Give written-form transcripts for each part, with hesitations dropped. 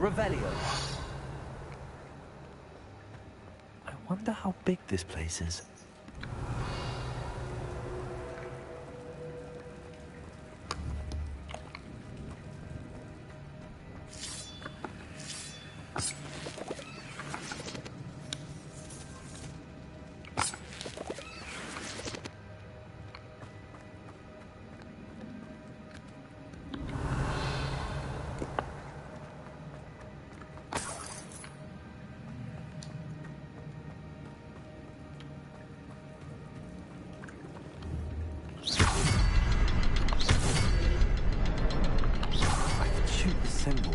Revelio. I wonder how big this place is.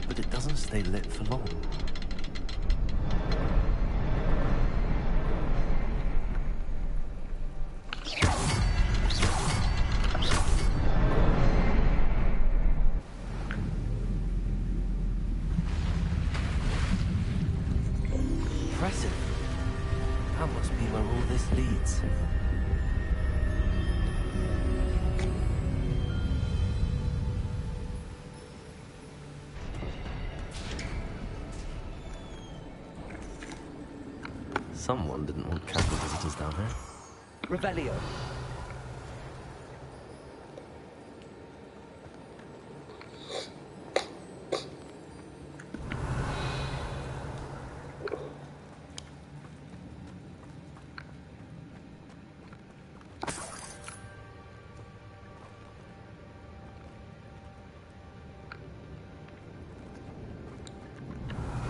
But it doesn't stay lit for long. Impressive. That must be where all this leads. Someone didn't want casual visitors down here. Revelio.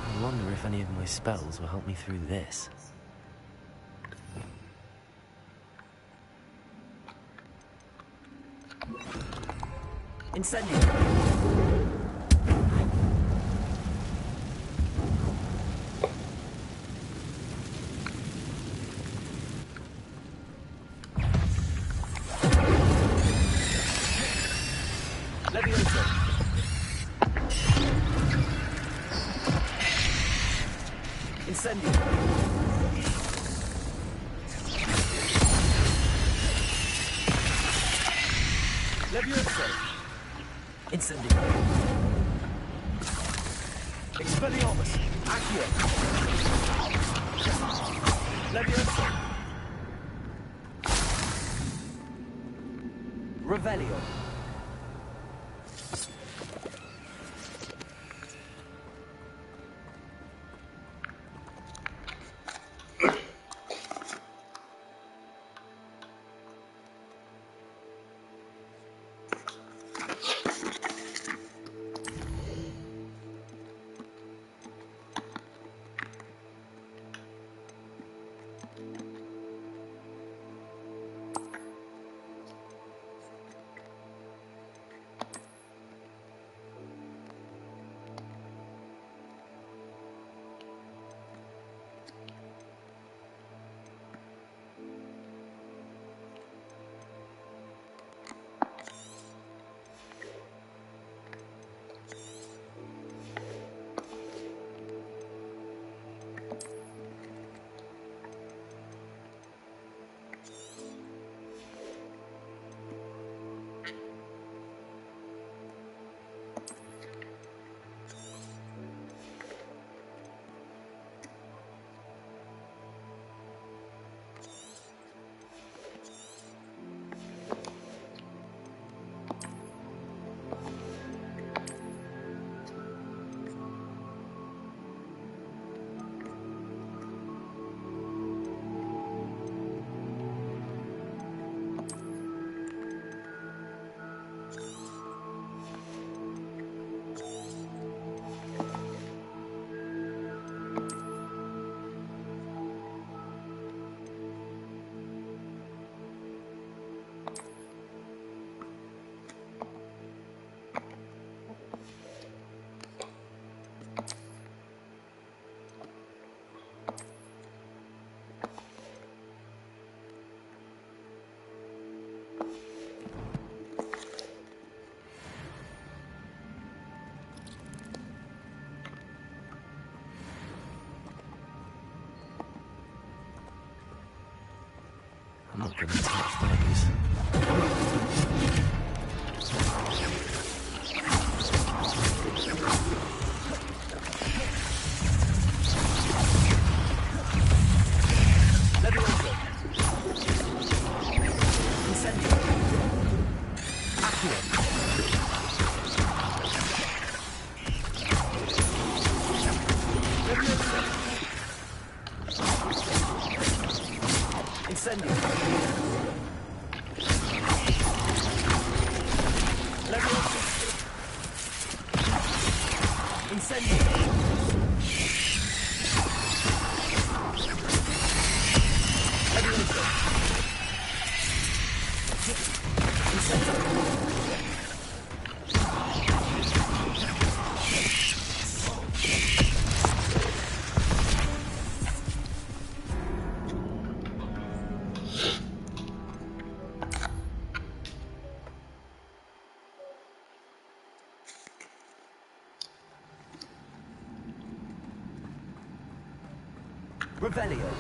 I wonder if any of my spells will help me through this. Incendio. Levioso. Incendio. Levioso. Incendio. Expelliarmus. Accio. Levioso. Revelio. I'm not going to touch those. Incendio. Revelio.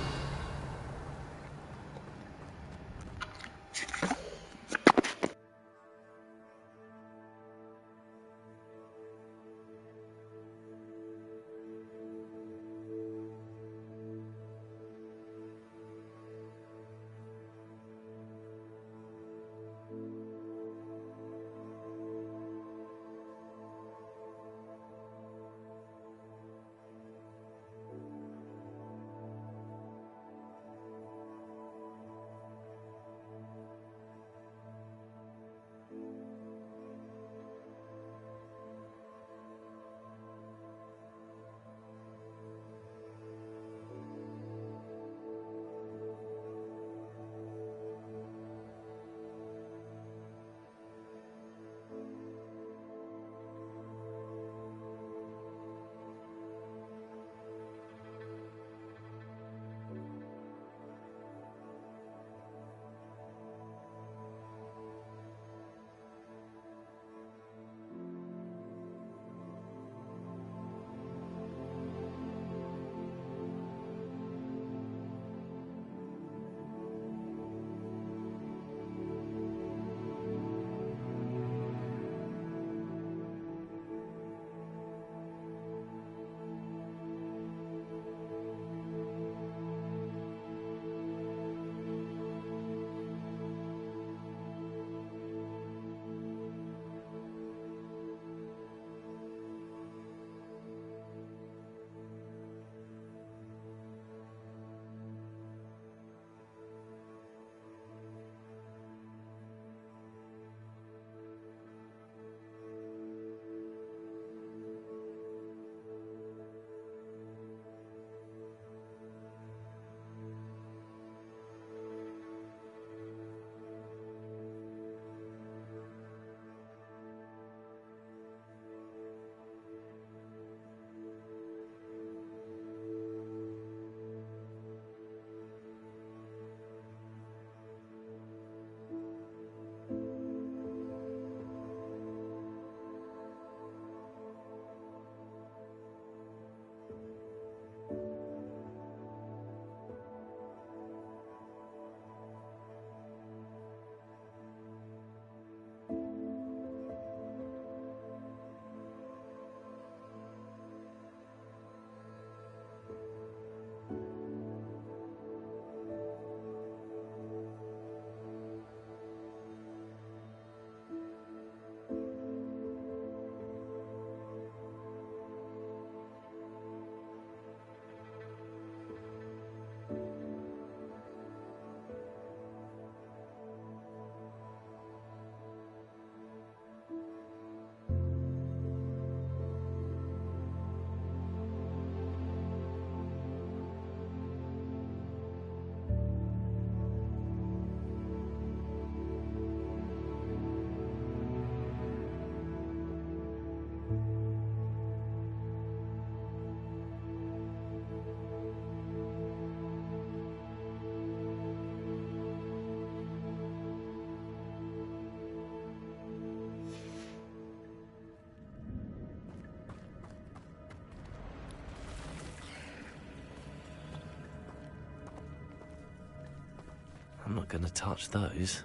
I'm not gonna touch those.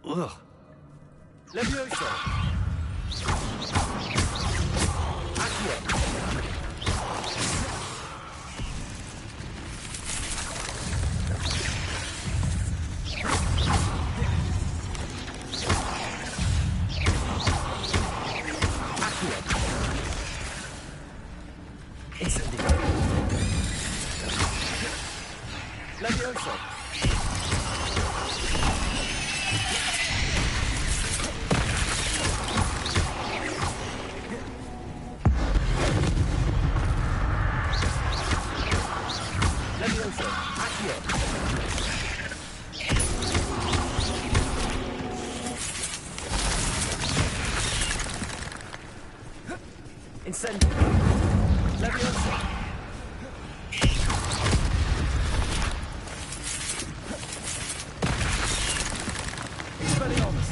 Ugh. Levioso. Accio. Incendio. Leviosa. Expelliarmus.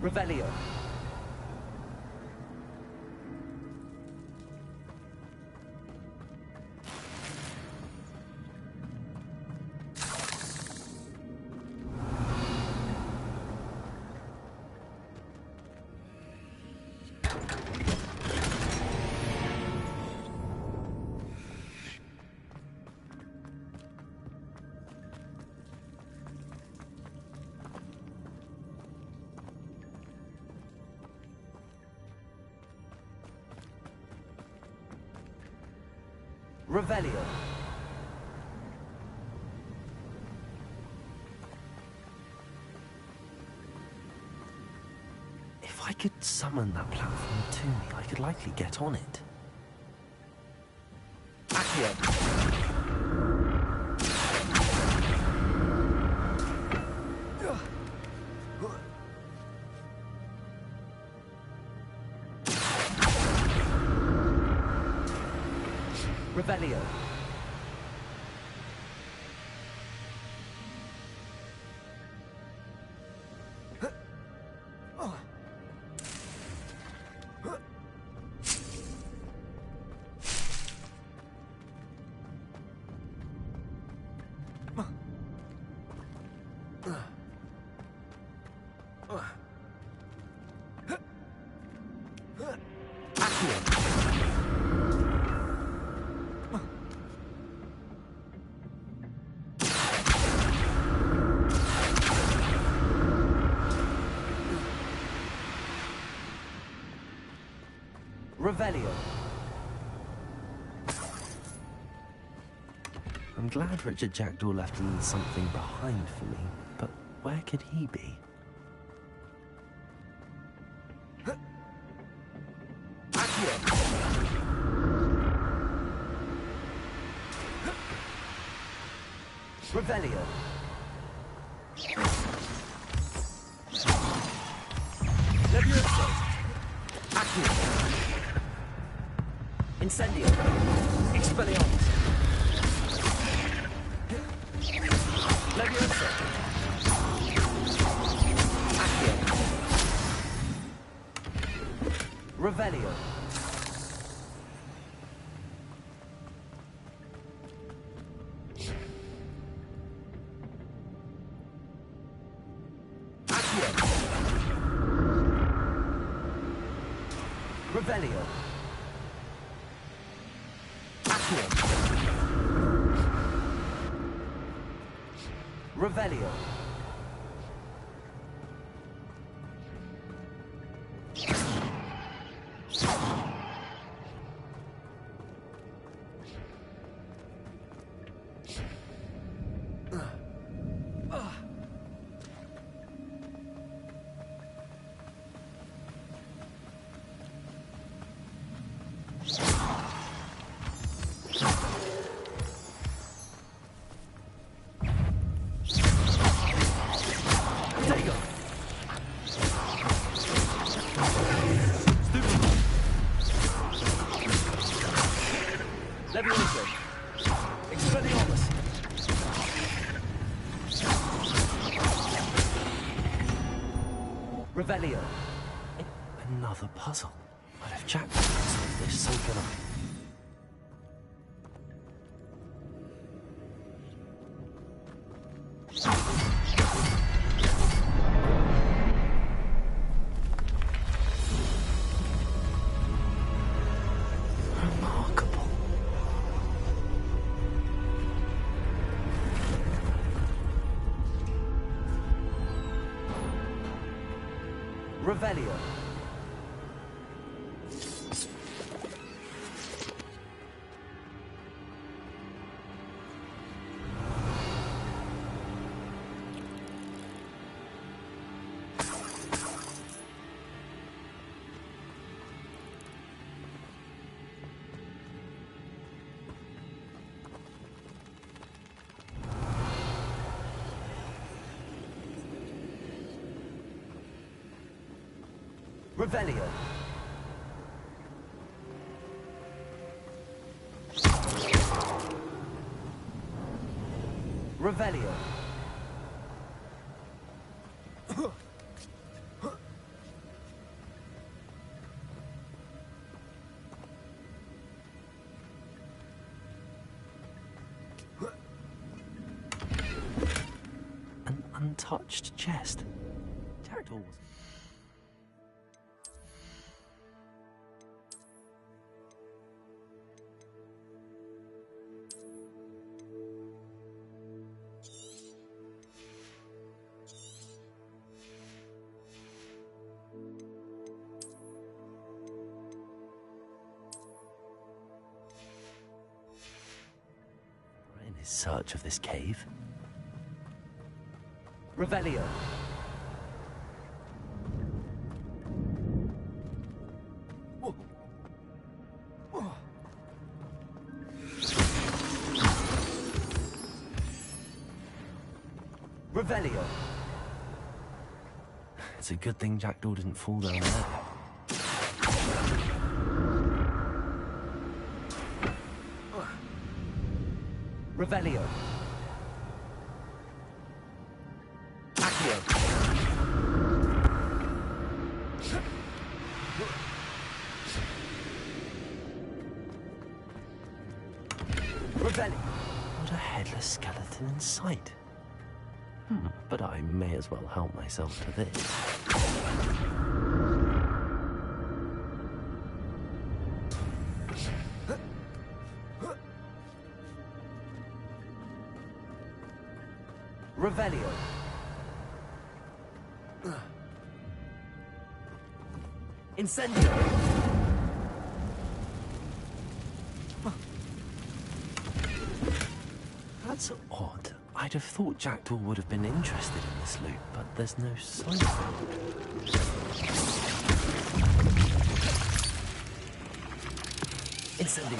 Revelio. Revelio. If I could summon that platform to me, I could likely get on it. Accio. Revelio. Revelio. I'm glad Richard Jackdaw left a little something behind for me, but where could he be? Accio. Revelio. Leviosa. Accio. Incendio. Expelliarmus. Leviosa. Accio. Revelio. Accio. Revelio. Revelio. Leviosa. Expelliarmus. Revelio. Another puzzle. But if Jack can solve this, so can I. Revelio. Revelio. Revelio. An untouched chest. Terrible. In his search of this cave. Revelio. Revelio. It's a good thing Jackdaw didn't fall down there. Revelio. Accio. Revelio. What a headless skeleton in sight. But I may as well help myself to this. Revelio. Incendio. That's odd. I'd have thought Jackdaw would have been interested in this loot, but there's no sign of it. Incendio.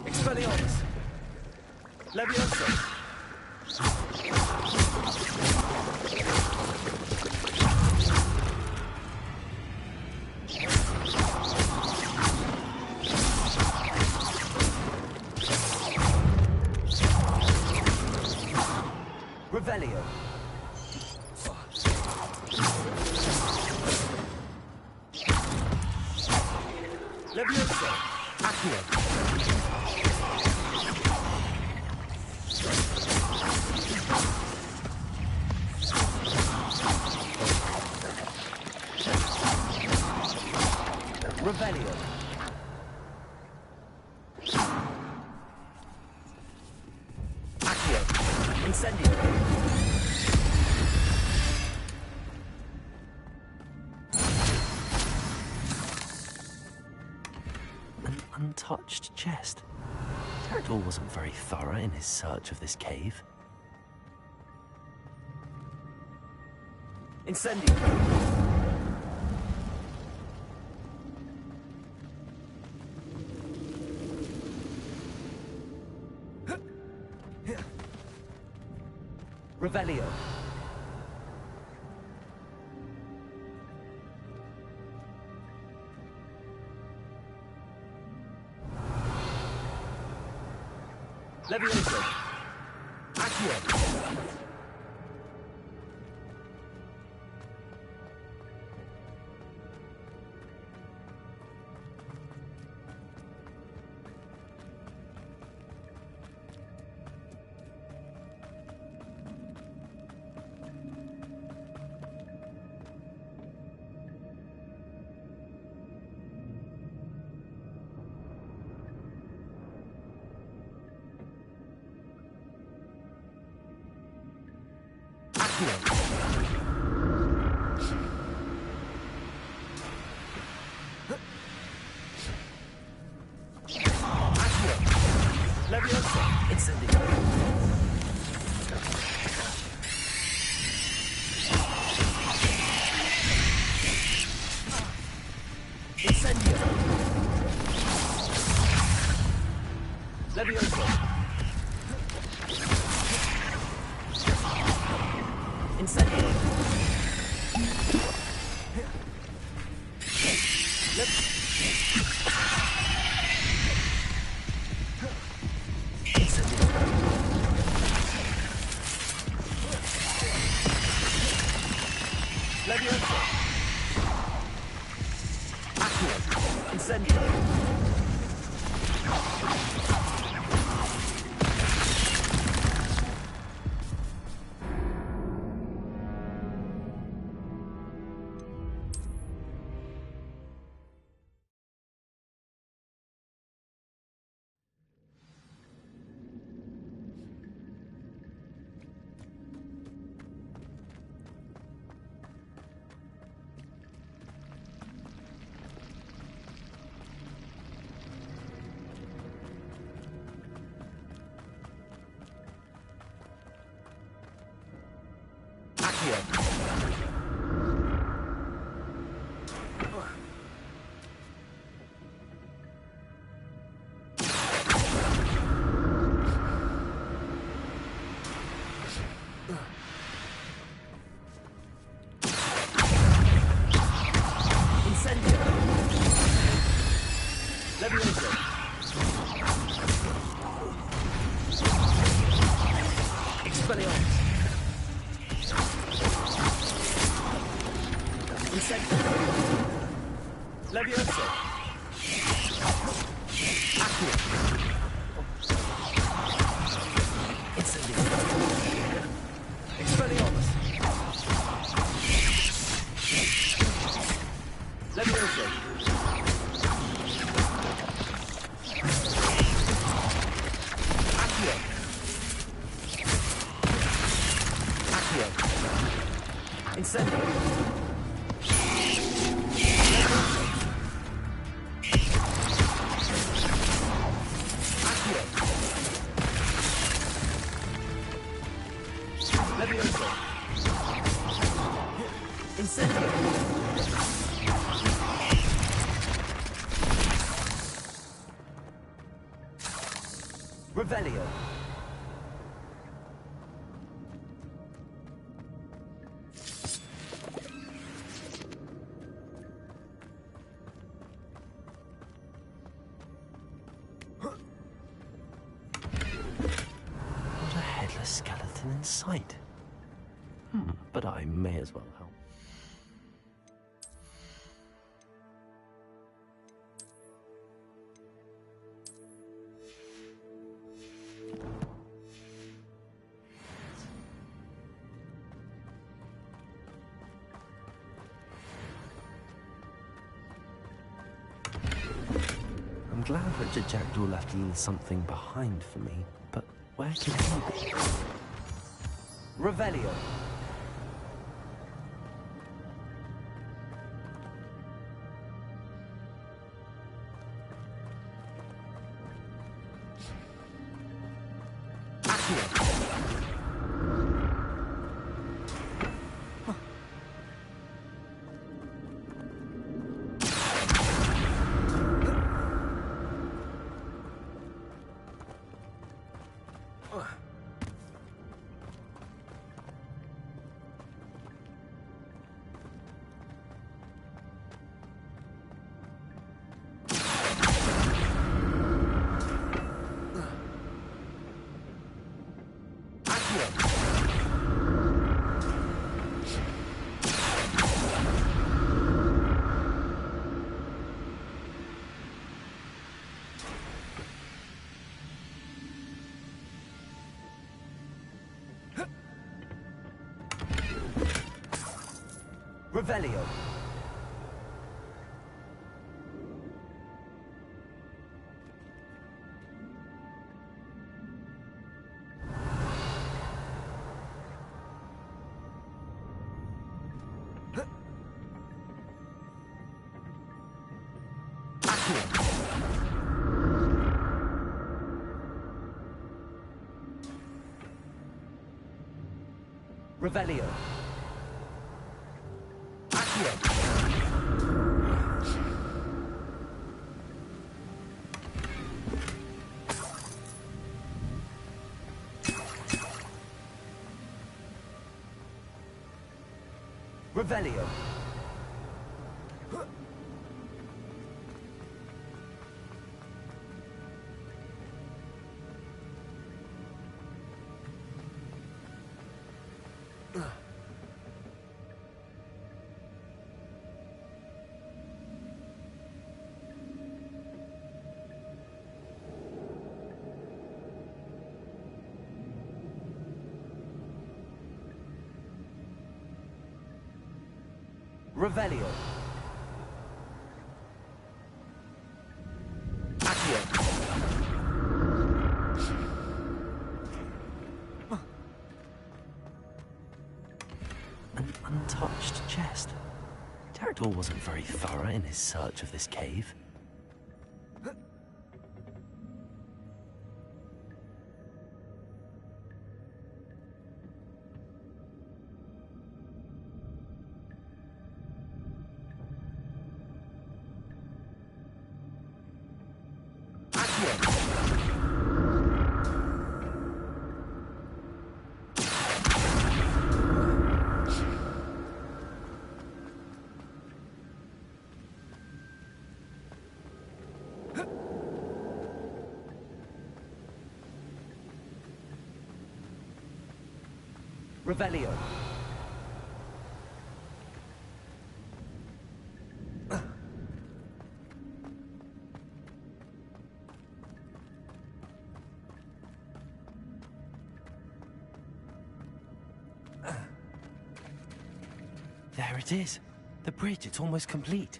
Expelliarmus. Levioso. Revelio. Levioso. Accio. Revelio. Accio. Incendio. An untouched chest. Jackdaw wasn't very thorough in his search of this cave. Incendio. Revelio. Levioso. Accio. Levioso. Incendio. Incendio. Levioso. Revelio. Not a headless skeleton in sight. But I may as well help. I'm glad Richard Jackdaw left a little something behind for me, but where can he be? Revelio. Revelio. Revelio. Revelio. Revelio. Accio. An untouched chest. Terador wasn't very thorough in his search of this cave. Revelio. There it is. The bridge, it's almost complete.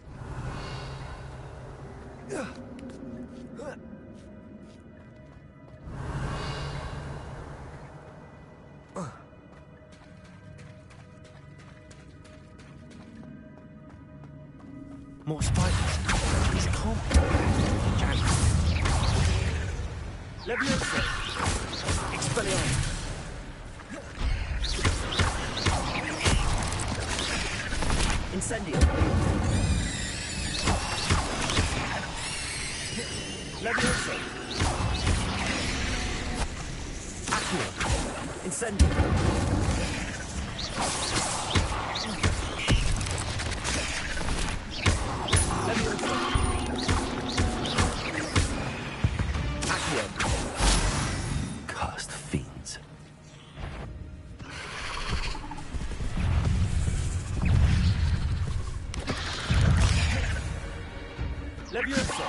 More spiders. He's calm. Levioso. Expelliarmus. Incendio. Levioso. Accio. Incendio. Cursed fiends. Levioso.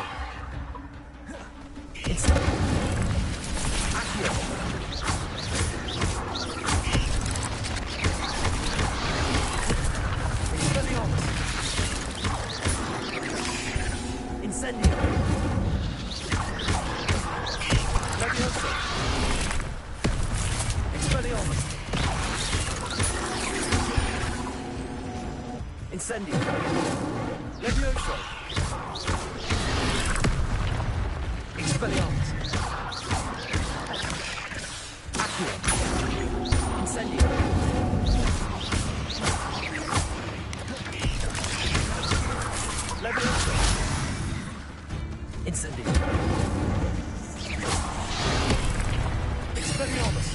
It's Accio. Expelliarmus. Incendio. Levioso. Expelliarmus. Incendio. Levioso. Expelliarmus. Accio. Incendio. Levioso. Incendio. Expelliarmus.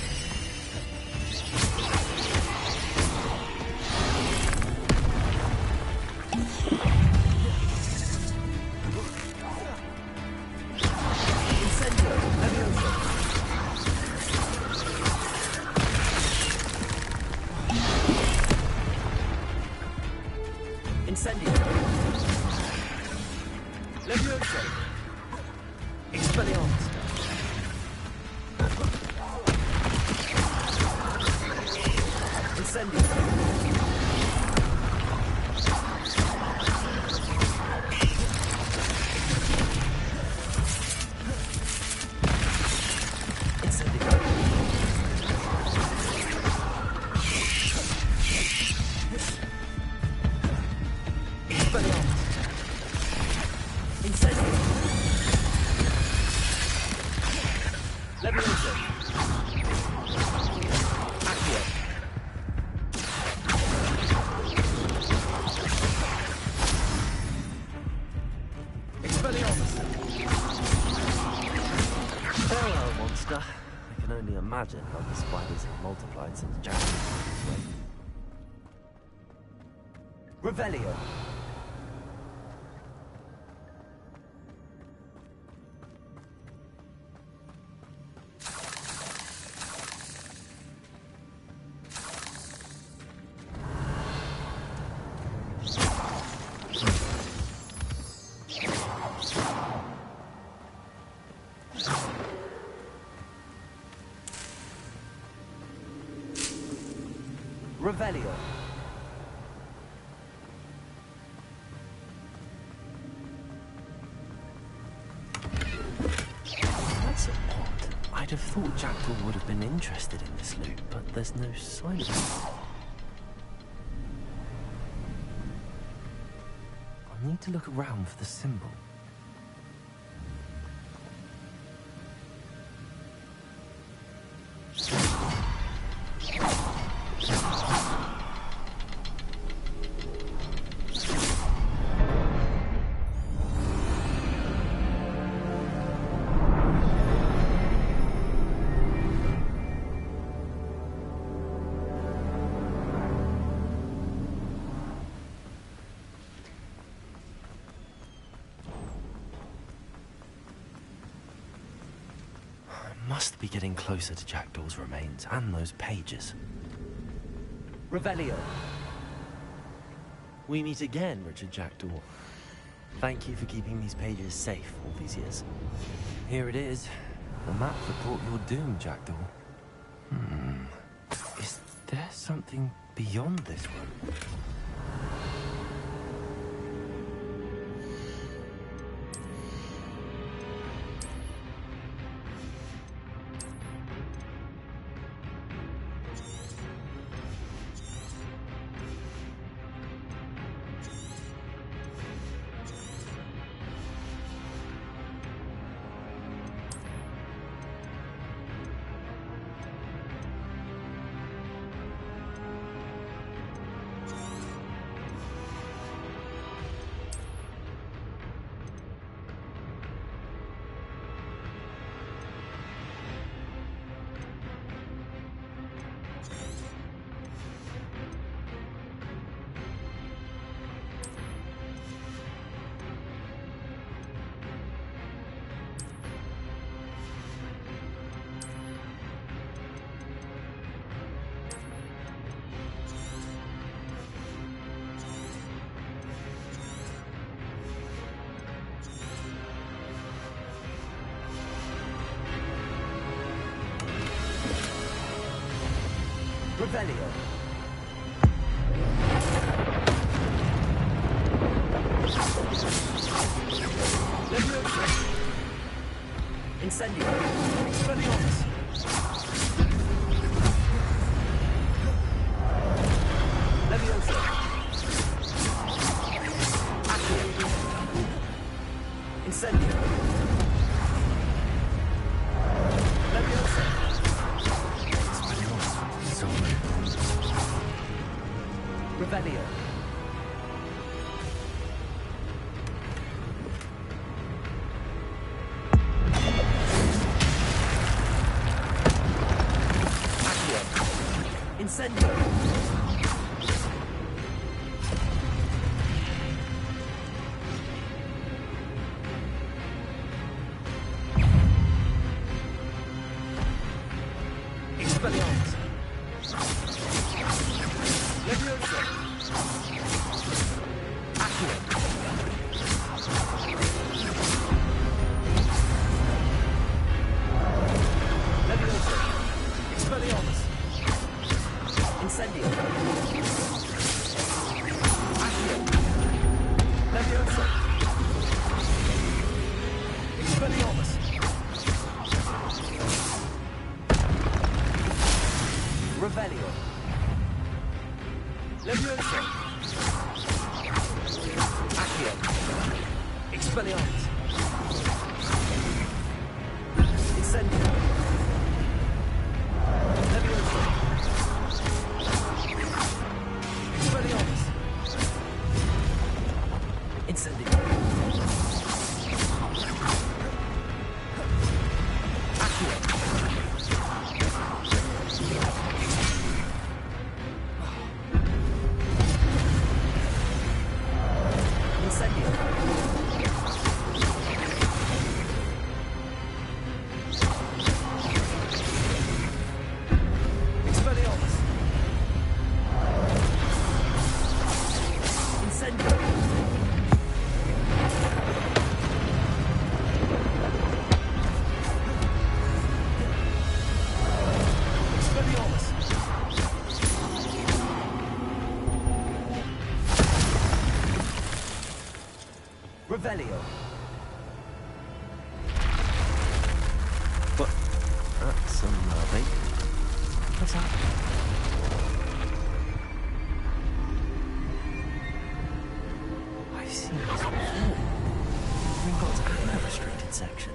Incendio. Levioso. Incendio. Levioso. Expelliarmus. Incendio. Levioso. Accio. Expelliarmus. Farewell, monster. I can only imagine how the spiders have multiplied since Jackson. Revelio. Revelio. I'd have thought Jackdaw would have been interested in this loot, but there's no sign of it. I need to look around for the symbol. Must be getting closer to Jackdaw's remains and those pages. Revelio. We meet again, Richard Jackdaw. Thank you for keeping these pages safe all these years. Here it is. The map that brought your doom, Jackdaw. Is there something beyond this one? Revelio. Incendio. Expelliarmus. Levioso. Accio. Incendio. Levioso. Revelio. Accio. Incendio. Expelliarmus. Levioso. Accio. Levioso. Expelliarmus. Incendio. Accio. Levioso. Expelliarmus. Revelio. Levioso. Accio. Expelliarmus. Incendio. Levioso. Expelliarmus. Incendio. Accio. Incendio. Expelliarmus. Incendio. Expelliarmus. Revelio. What? That's some bacon. What's happening? I've seen this before. Gringotts had a restricted section.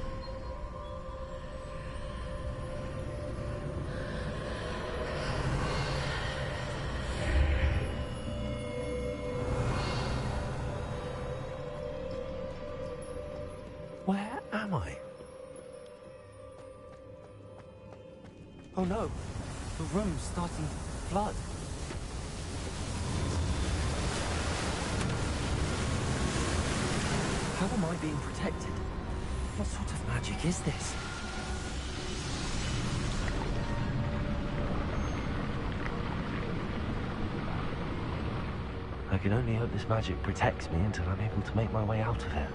Where am I? Oh no, the room's starting to flood. How am I being protected? What sort of magic is this? I can only hope this magic protects me until I'm able to make my way out of here.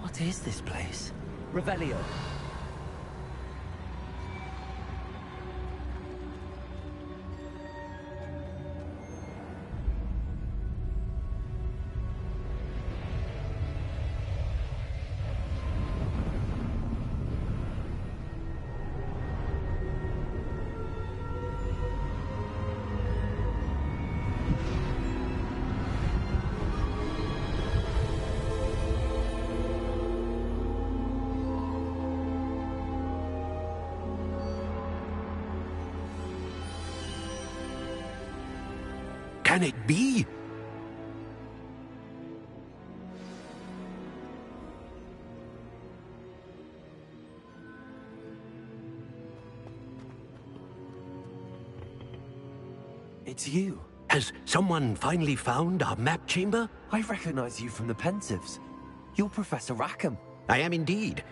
What is this place? Revelio. Can it be? It's you. Has someone finally found our map chamber? I recognize you from the Pensieves. You're Professor Rackham. I am indeed.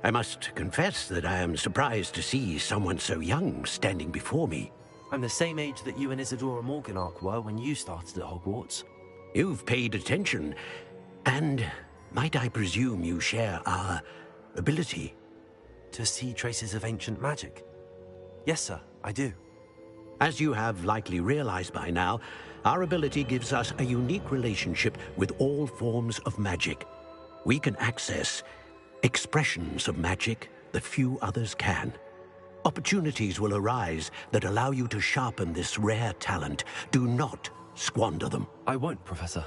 I must confess that I am surprised to see someone so young standing before me. I'm the same age that you and Isadora Morganach were when you started at Hogwarts. You've paid attention, and might I presume you share our ability? To see traces of ancient magic? Yes, sir, I do. As you have likely realized by now, our ability gives us a unique relationship with all forms of magic. We can access expressions of magic that few others can. Opportunities will arise that allow you to sharpen this rare talent. Do not squander them. I won't, Professor.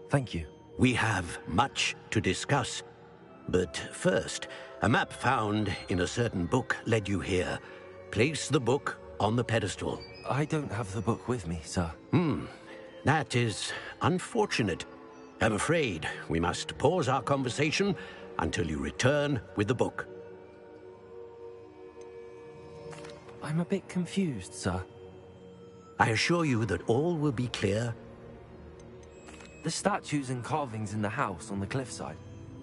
Thank you. We have much to discuss. But first, a map found in a certain book led you here. Place the book on the pedestal. I don't have the book with me, sir. That is unfortunate. I'm afraid we must pause our conversation until you return with the book. I'm a bit confused, sir. I assure you that all will be clear. The statues and carvings in the house on the cliffside.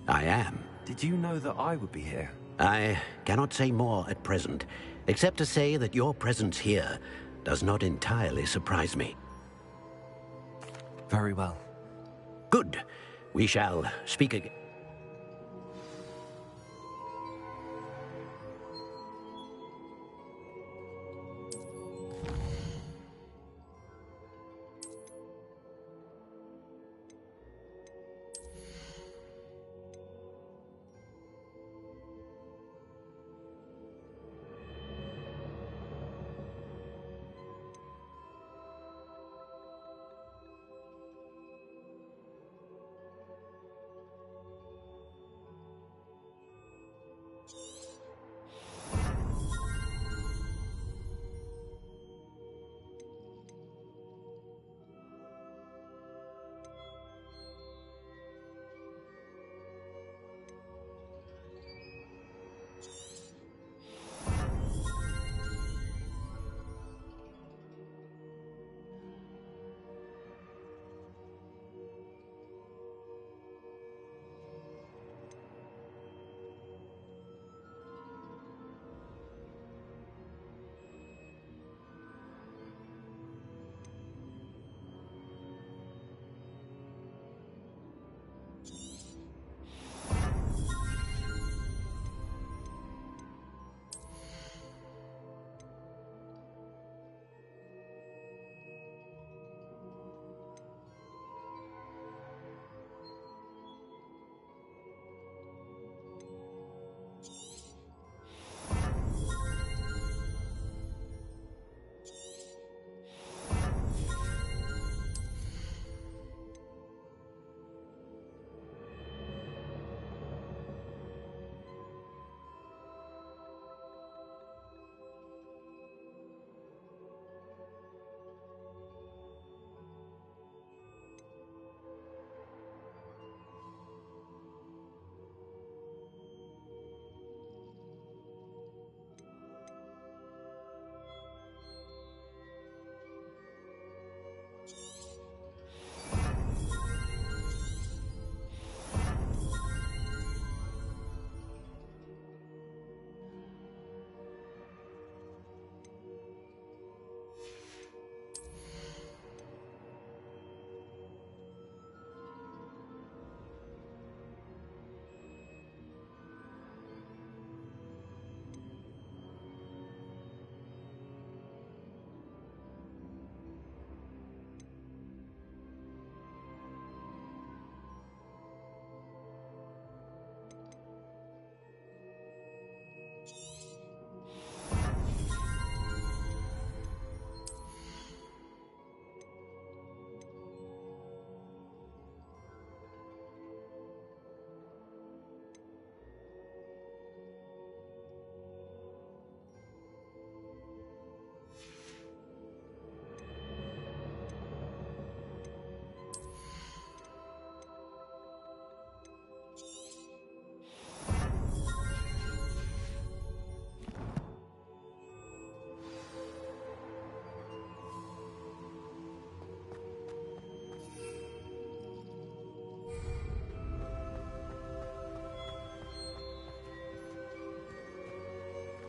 I am. Did you know that I would be here? I cannot say more at present, except to say that your presence here does not entirely surprise me. Very well. Good. We shall speak again.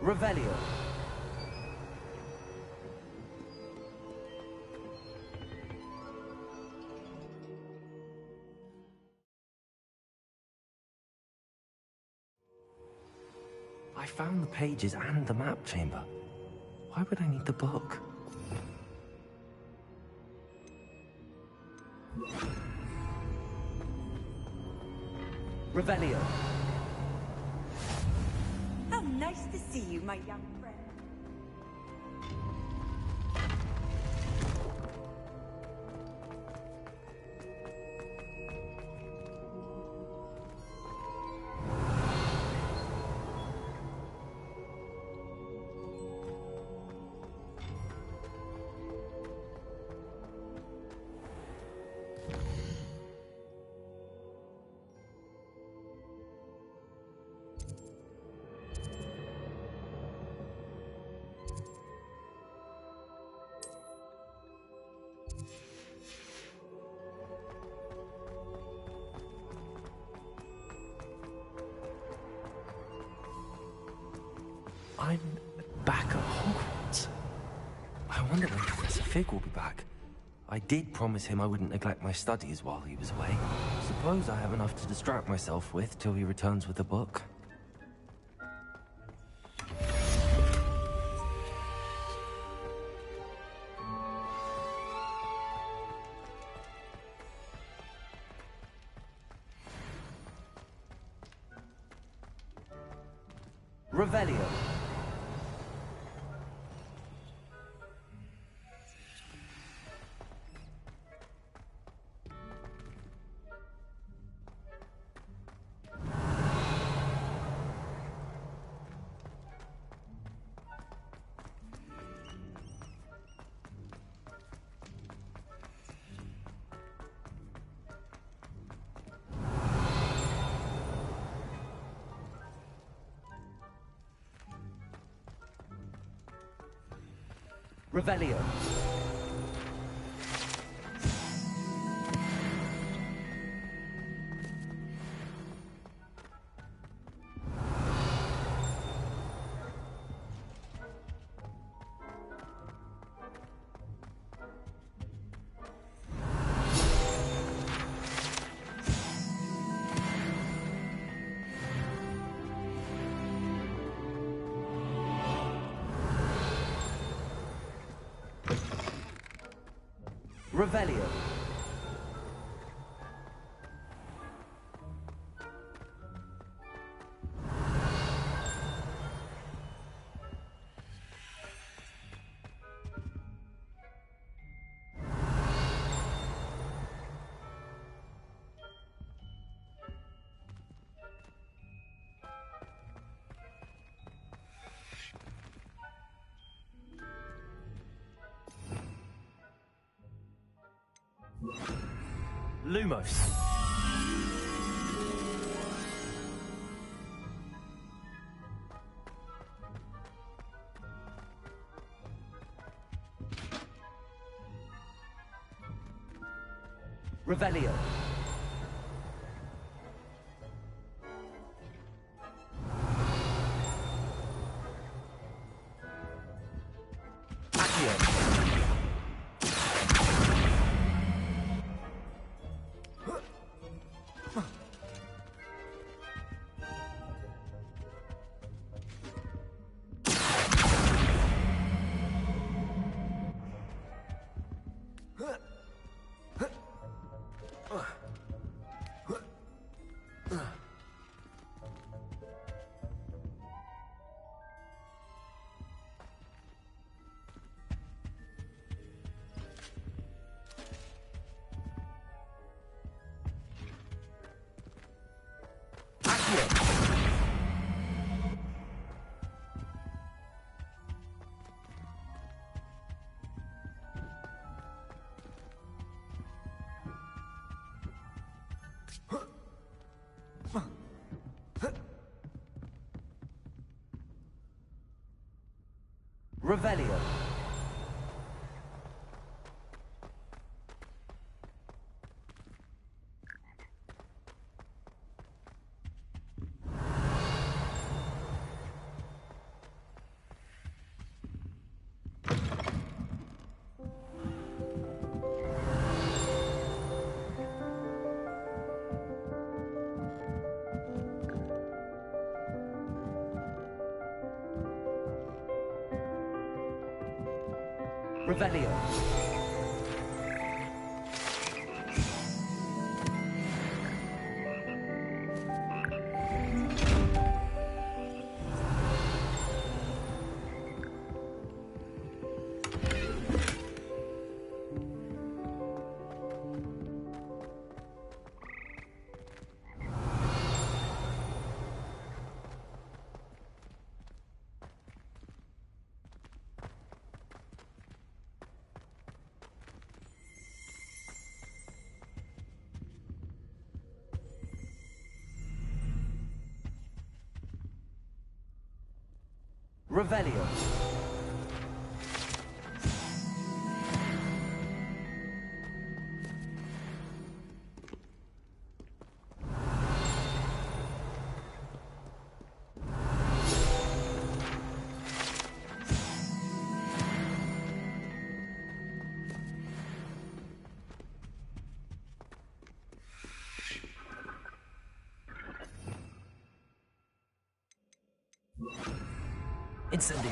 Revelio. I found the pages and the map chamber. Why would I need the book? Revelio. How nice to see you, my young friend. I'm back at Hogwarts. I wonder when Professor Fig will be back. I did promise him I wouldn't neglect my studies while he was away. Suppose I have enough to distract myself with till he returns with the book. Revelio. Revelio. Revelio. Lumos. Revelio. Accio. Revelio. Revelio. Revelio. Incendio.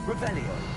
Revelio.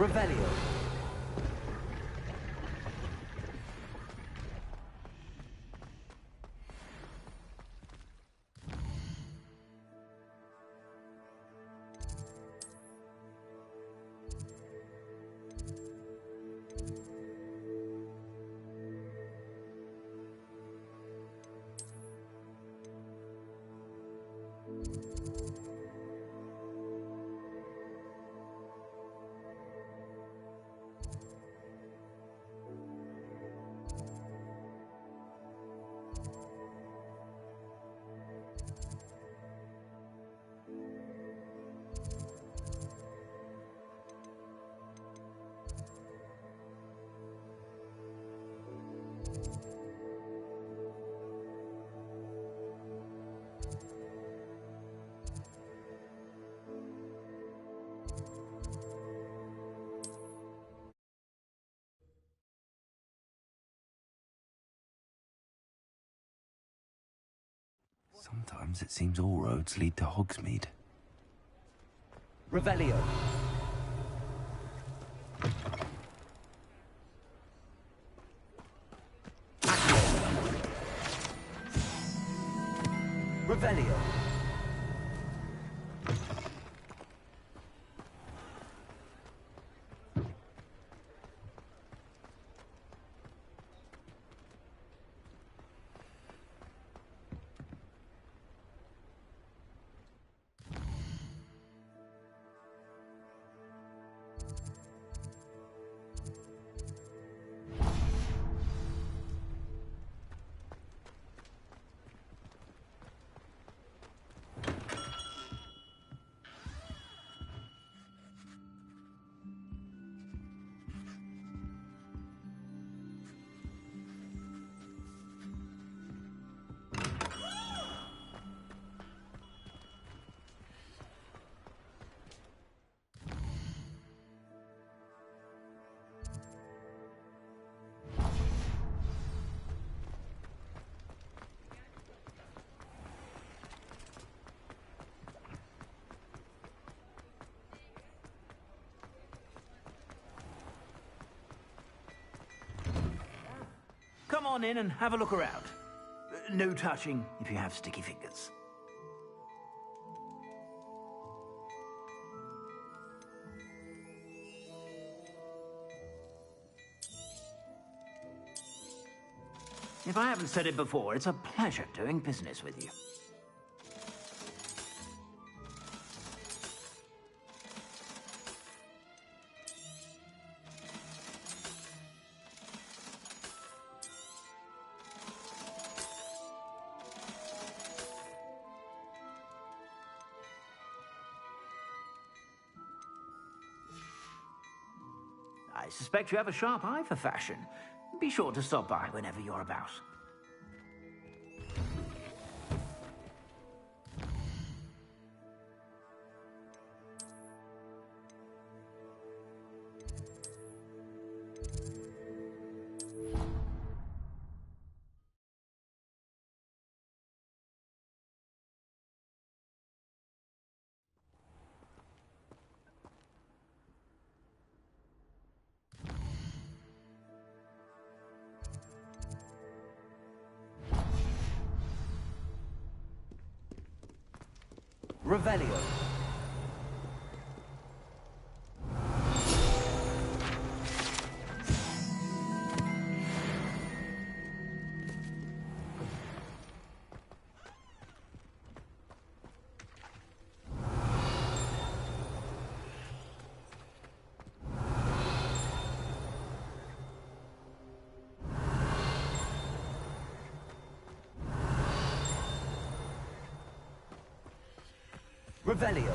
Revelio. Sometimes it seems all roads lead to Hogsmeade. Revelio. Revelio. on in and have a look around. No touching if you have sticky fingers. If I haven't said it before, it's a pleasure doing business with you. I suspect you have a sharp eye for fashion. Be sure to stop by whenever you're about. Revelio. Revelio.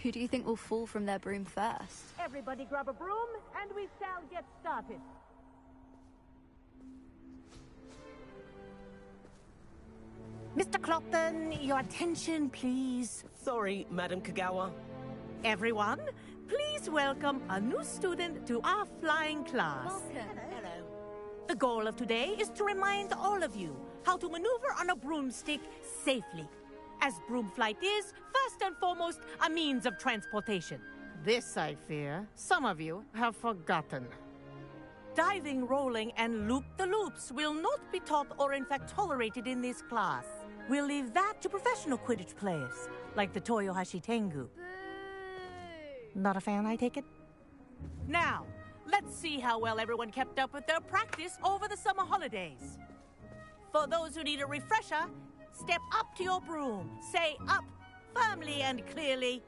Who do you think will fall from their broom first? Everybody grab a broom, and we shall get started. Mr. Clopton, your attention, please. Sorry, Madam Kagawa. Everyone, please welcome a new student to our flying class. Welcome. Hello. The goal of today is to remind all of you how to maneuver on a broomstick safely, as broom flight is, first and foremost, a means of transportation. This, I fear, some of you have forgotten. Diving, rolling, and loop-the-loops will not be taught or in fact tolerated in this class. We'll leave that to professional Quidditch players, like the Toyohashi Tengu. Not a fan, I take it? Now, let's see how well everyone kept up with their practice over the summer holidays. For those who need a refresher, step up to your broom, say up firmly and clearly,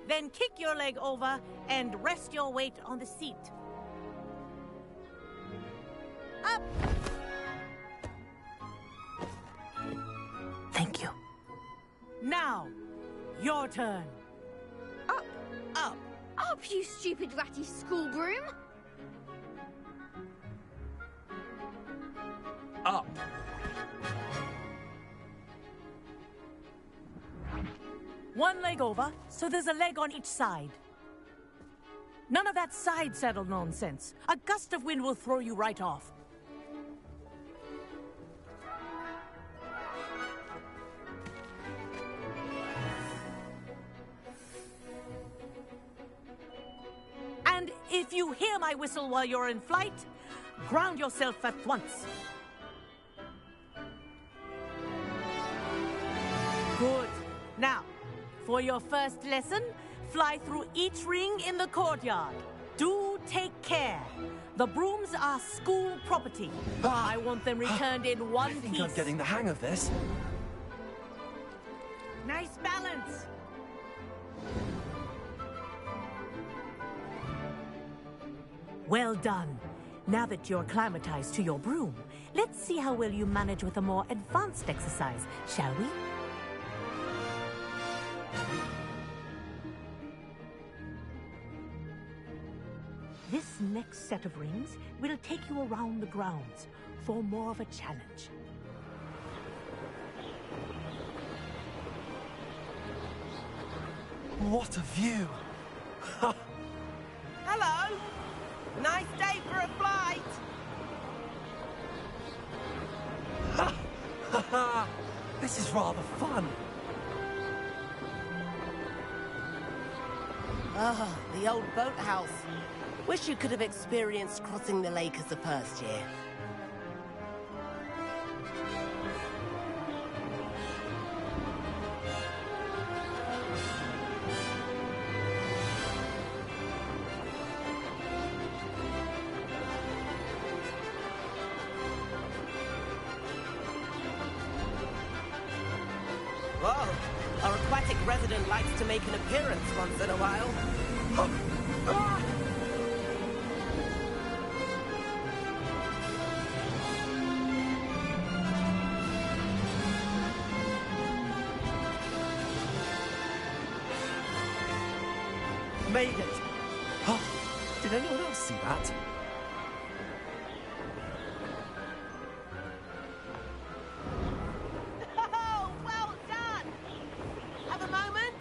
then kick your leg over and rest your weight on the seat. Up! Thank you. Now, your turn. Up, Up. up, you stupid ratty school broom! Up. One leg over, so there's a leg on each side. None of that side saddle nonsense. A gust of wind will throw you right off. And if you hear my whistle while you're in flight, ground yourself at once. Good. Now, for your first lesson, fly through each ring in the courtyard. Do take care. The brooms are school property. I want them returned in one piece. I think I'm getting the hang of this. Nice balance. Well done. Now that you're acclimatized to your broom, let's see how well you manage with a more advanced exercise, shall we? This next set of rings will take you around the grounds for more of a challenge. What a view! Hello! This is rather fun. Ah, the old boathouse. Wish you could have experienced crossing the lake as the first year. Whoa, our aquatic resident likes to make an appearance once in a while. Made it! Oh, did anyone else see that? Oh, well done! Have a moment?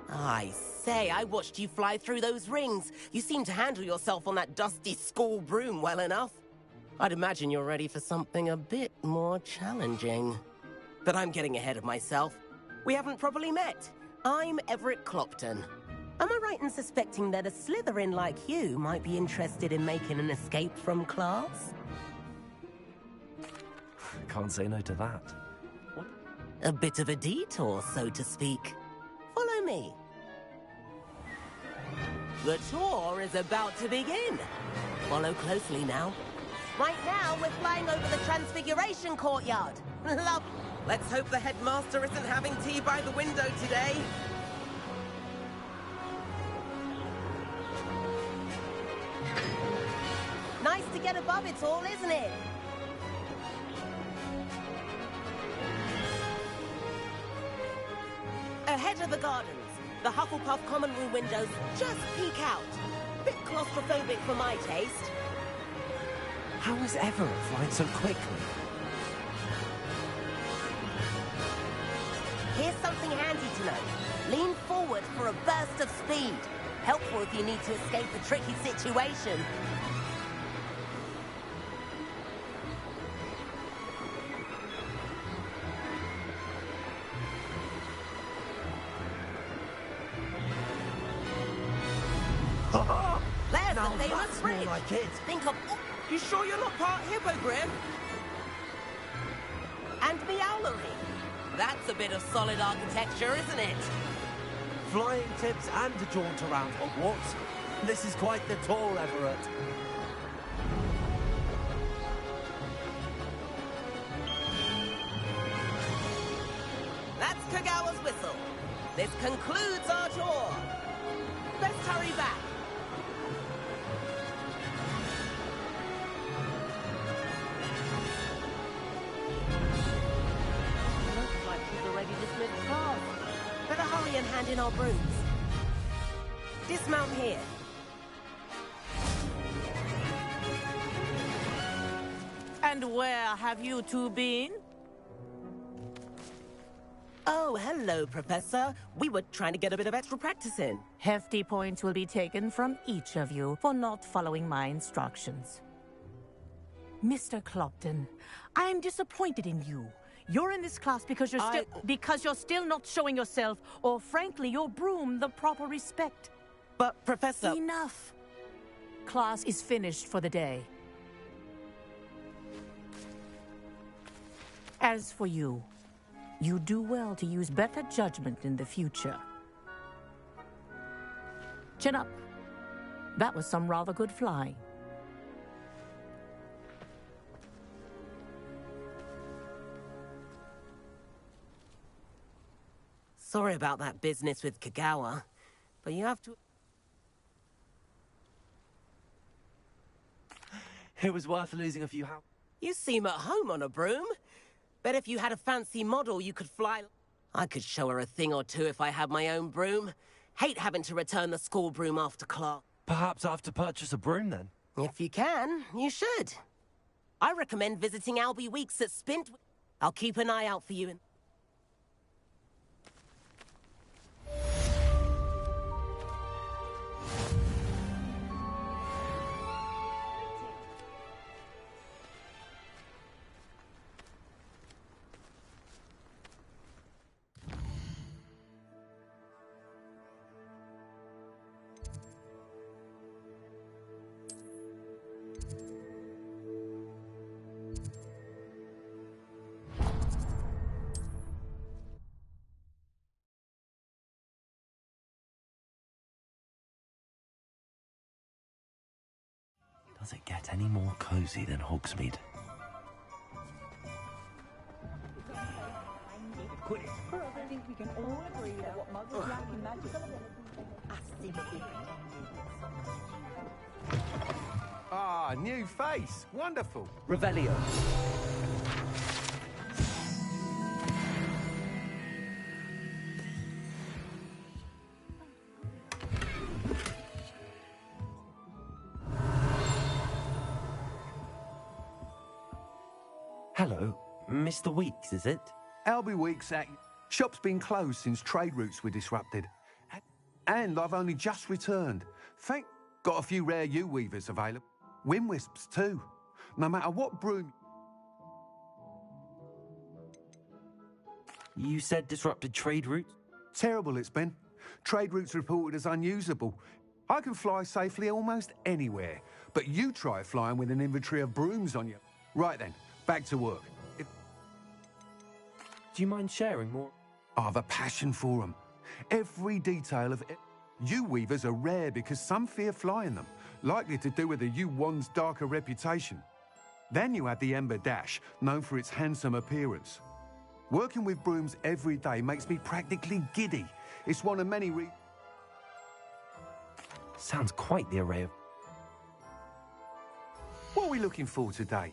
I say, I watched you fly through those rings. You seem to handle yourself on that dusty school broom well enough. I'd imagine you're ready for something a bit more challenging. But I'm getting ahead of myself. We haven't properly met. I'm Everett Clopton. Am I right in suspecting that a Slytherin like you might be interested in making an escape from class? Can't say no to that. A bit of a detour, so to speak. Follow me. The tour is about to begin. Follow closely now. Right now, we're flying over the Transfiguration Courtyard. Love. Let's hope the headmaster isn't having tea by the window today. Nice to get above it all, isn't it? Ahead of the gardens, the Hufflepuff common room windows just peek out. Bit claustrophobic for my taste. How is Everett flying so quickly? Here's something handy to know. Lean forward for a burst of speed. Helpful if you need to escape a tricky situation. There's Now the famous that's more bridge. like it. Think of... Oh, you sure you're not part Hippogriff? And Meowlery. That's a bit of solid architecture, isn't it? Flying tips and a jaunt around Hogwarts. This is quite the tour, Everett. That's Kagawa's whistle. This concludes our tour. Let's hurry back. Looks like she's already dismissed class. Better hurry and hand in our brooms. Dismount here. And where have you two been? Oh, hello, Professor. We were trying to get a bit of extra practice in. Hefty points will be taken from each of you for not following my instructions. Mr. Clopton, I am disappointed in you. You're in this class because you're still not showing yourself, or frankly, your broom the proper respect. But, Professor... Enough. Class is finished for the day. As for you, you do well to use better judgment in the future. Chin up. That was some rather good flying. Sorry about that business with Kagawa, but you have to... It was worth losing a few hours. You seem at home on a broom. Bet if you had a fancy model, you could fly... I could show her a thing or two if I had my own broom. Hate having to return the school broom after class. Perhaps I have to purchase a broom then. If you can, you should. I recommend visiting Albie Weeks at Spint. I'll keep an eye out for you in... Does it get any more cozy than Hogsmeade? I think we can all agree that what muggles lack in magic are simply Ah, new face. Wonderful. Revelio. Hello, Mr. Weeks, is it? Albie Weeks at... Shop's been closed since trade routes were disrupted. And I've only just returned. Got a few rare U-weavers available. Windwisps, too. No matter what broom... You said disrupted trade routes? Terrible it's been. Trade routes reported as unusable. I can fly safely almost anywhere, but you try flying with an inventory of brooms on you. Right then, back to work. Do you mind sharing more? I've a passion for them. Every detail of it. U-weavers are rare because some fear flying them, likely to do with the U-wand's darker reputation. Then you have the Ember Dash, known for its handsome appearance. Working with brooms every day makes me practically giddy. It's one of many Sounds quite the array of... What are we looking for today?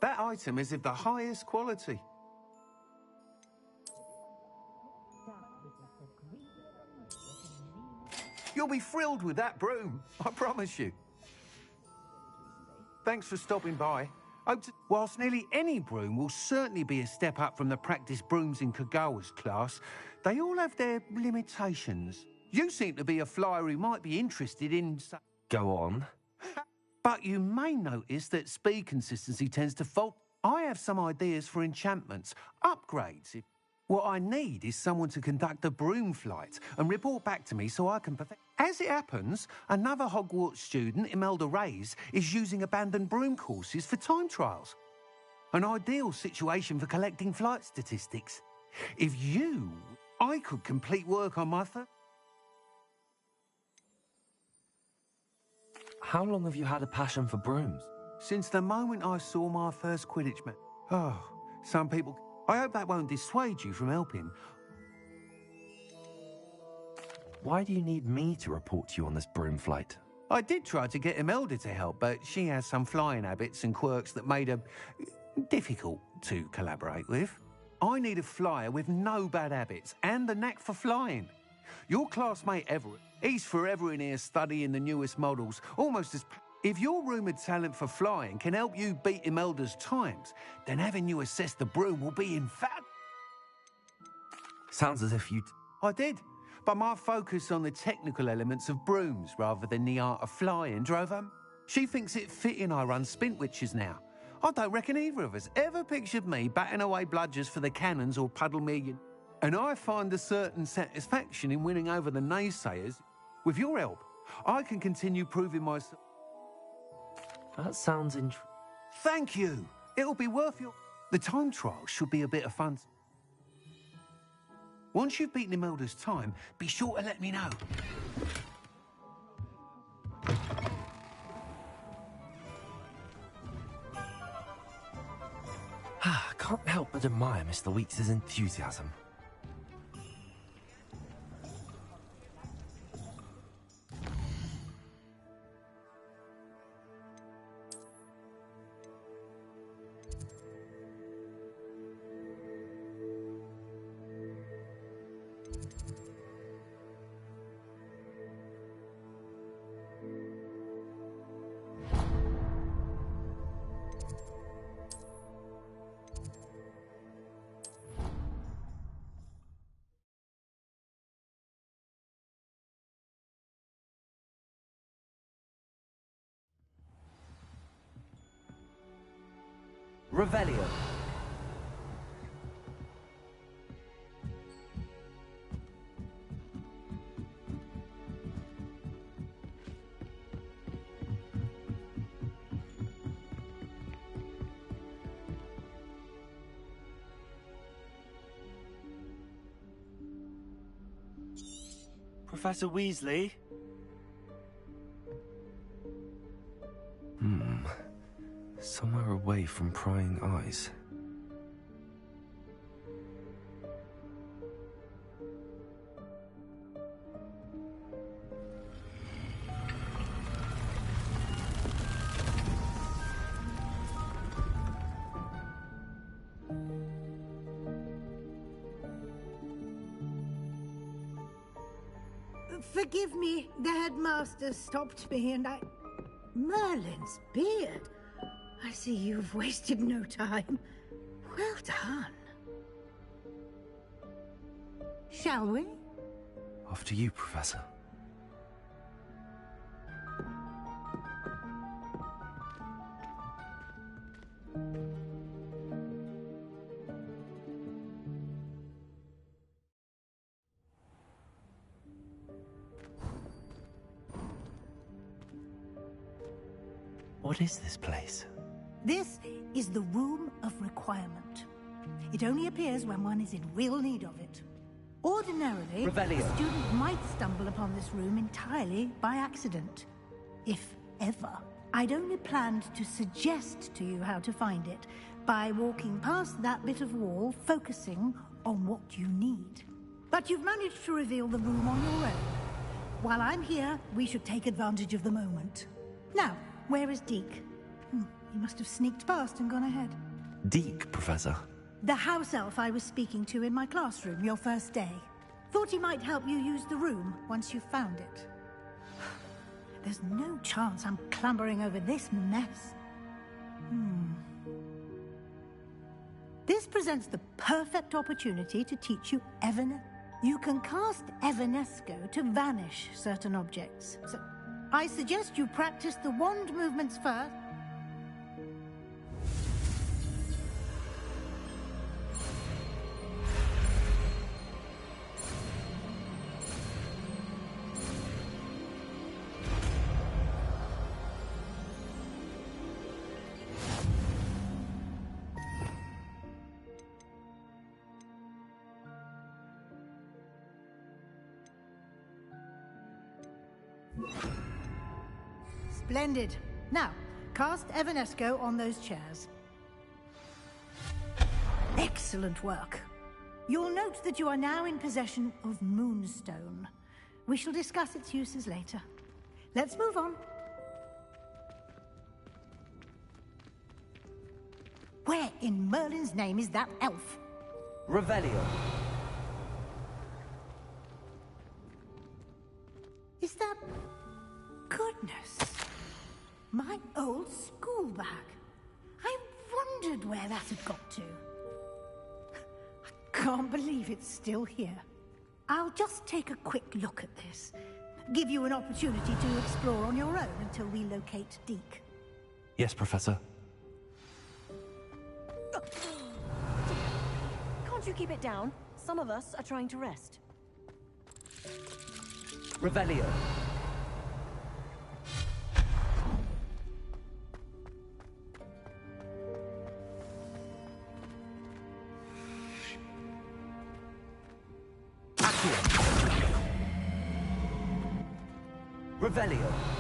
That item is of the highest quality. You'll be thrilled with that broom, I promise you. Thanks for stopping by. Whilst nearly any broom will certainly be a step up from the practice brooms in Kagawa's class, they all have their limitations. You seem to be a flyer who might be interested in... Go on. But you may notice that speed consistency tends to fall. I have some ideas for enchantments, upgrades. What I need is someone to conduct a broom flight and report back to me so I can perfect. As it happens, another Hogwarts student, Imelda Reyes, is using abandoned broom courses for time trials. An ideal situation for collecting flight statistics. I could complete work on my How long have you had a passion for brooms? Since the moment I saw my first Quidditch match. Oh, some people... I hope that won't dissuade you from helping. Why do you need me to report to you on this broom flight? I did try to get Imelda to help, but she has some flying habits and quirks that made her difficult to collaborate with. I need a flyer with no bad habits and the knack for flying. Your classmate Everett, he's forever in here studying the newest models, almost as... If your rumoured talent for flying can help you beat Imelda's times, then having you assess the broom will be infallible. Sounds as if you... I did, but my focus on the technical elements of brooms rather than the art of flying drove her. She thinks it fitting I run Spintwitches now. I don't reckon either of us ever pictured me batting away bludgers for the cannons or Puddlemere. And I find a certain satisfaction in winning over the naysayers. With your help, I can continue proving myself. That sounds Thank you. It'll be worth your... The time trial should be a bit of fun. Once you've beaten Imelda's time, be sure to let me know. I can't help but admire Mr. Weeks' enthusiasm. Revelio. Professor Weasley? Somewhere away from prying eyes. Forgive me, the headmaster stopped me and I... Merlin's beard. I see you've wasted no time. Well done. Shall we? Off to you, Professor. What is this place? This is the Room of Requirement. It only appears when one is in real need of it. Ordinarily, Revelio. a student might stumble upon this room entirely by accident. If ever. I'd only planned to suggest to you how to find it by walking past that bit of wall, focusing on what you need. But you've managed to reveal the room on your own. While I'm here, we should take advantage of the moment. Now, where is Deke? He must have sneaked past and gone ahead. Deke, Professor. The house elf I was speaking to in my classroom your first day. Thought he might help you use the room once you found it. There's no chance I'm clambering over this mess. This presents the perfect opportunity to teach you You can cast Evanesco to vanish certain objects. So I suggest you practice the wand movements first. Splendid. Now, cast Evanesco on those chairs. Excellent work. You'll note that you are now in possession of Moonstone. We shall discuss its uses later. Let's move on. Where in Merlin's name is that elf? Revelio. Is that... Goodness. My old school bag. I wondered where that had got to. I can't believe it's still here. I'll just take a quick look at this. Give you an opportunity to explore on your own until we locate Deke. Yes, Professor. Can't you keep it down? Some of us are trying to rest. Revelio. Revelio.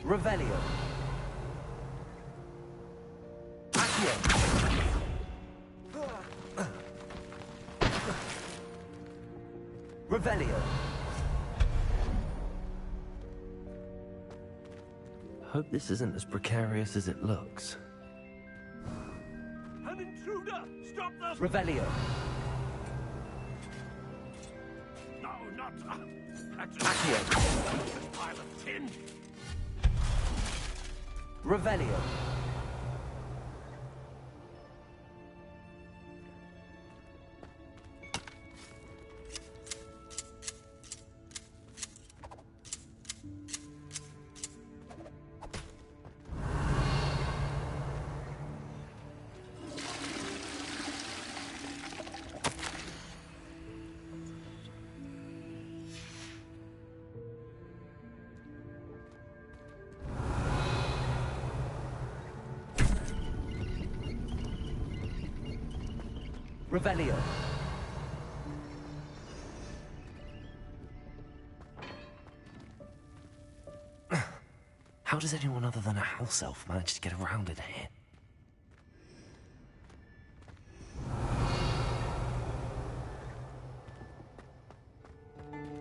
Revelio. Accio. Revelio. Hope this isn't as precarious as it looks. An intruder! Stop the... Revelio. No, not... Accio. Pile of tin. Revelio. Revelio. How does anyone other than a house elf manage to get around in here?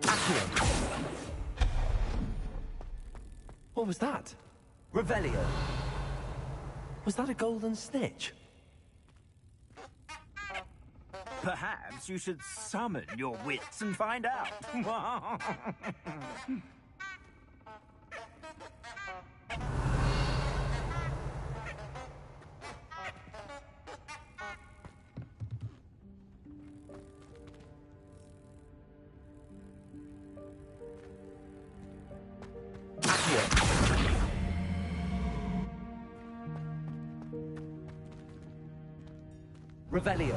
Accio. What was that? Revelio. Was that a golden snitch? Perhaps you should summon your wits and find out. Revelio.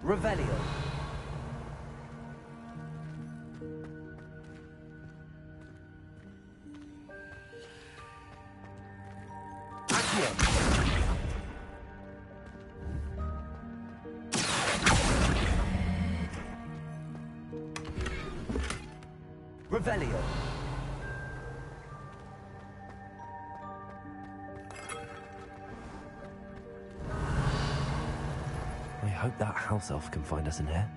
Revelio. Revelio. I hope that house elf can find us in here.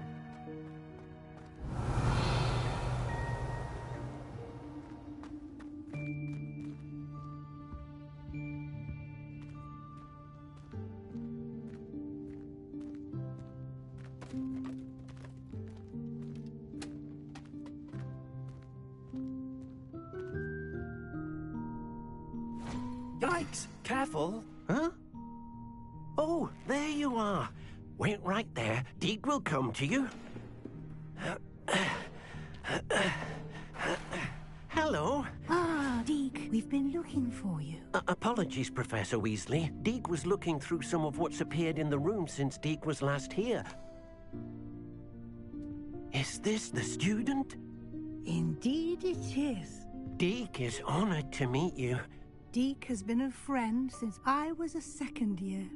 Yikes! Careful! Huh? Oh, there you are. Wait right there. Deke will come to you. Hello. Ah, Deke, we've been looking for you. Apologies, Professor Weasley. Deke was looking through some of what's appeared in the room since Deke was last here. Is this the student? Indeed it is. Deke is honored to meet you. Deke has been a friend since I was a second year.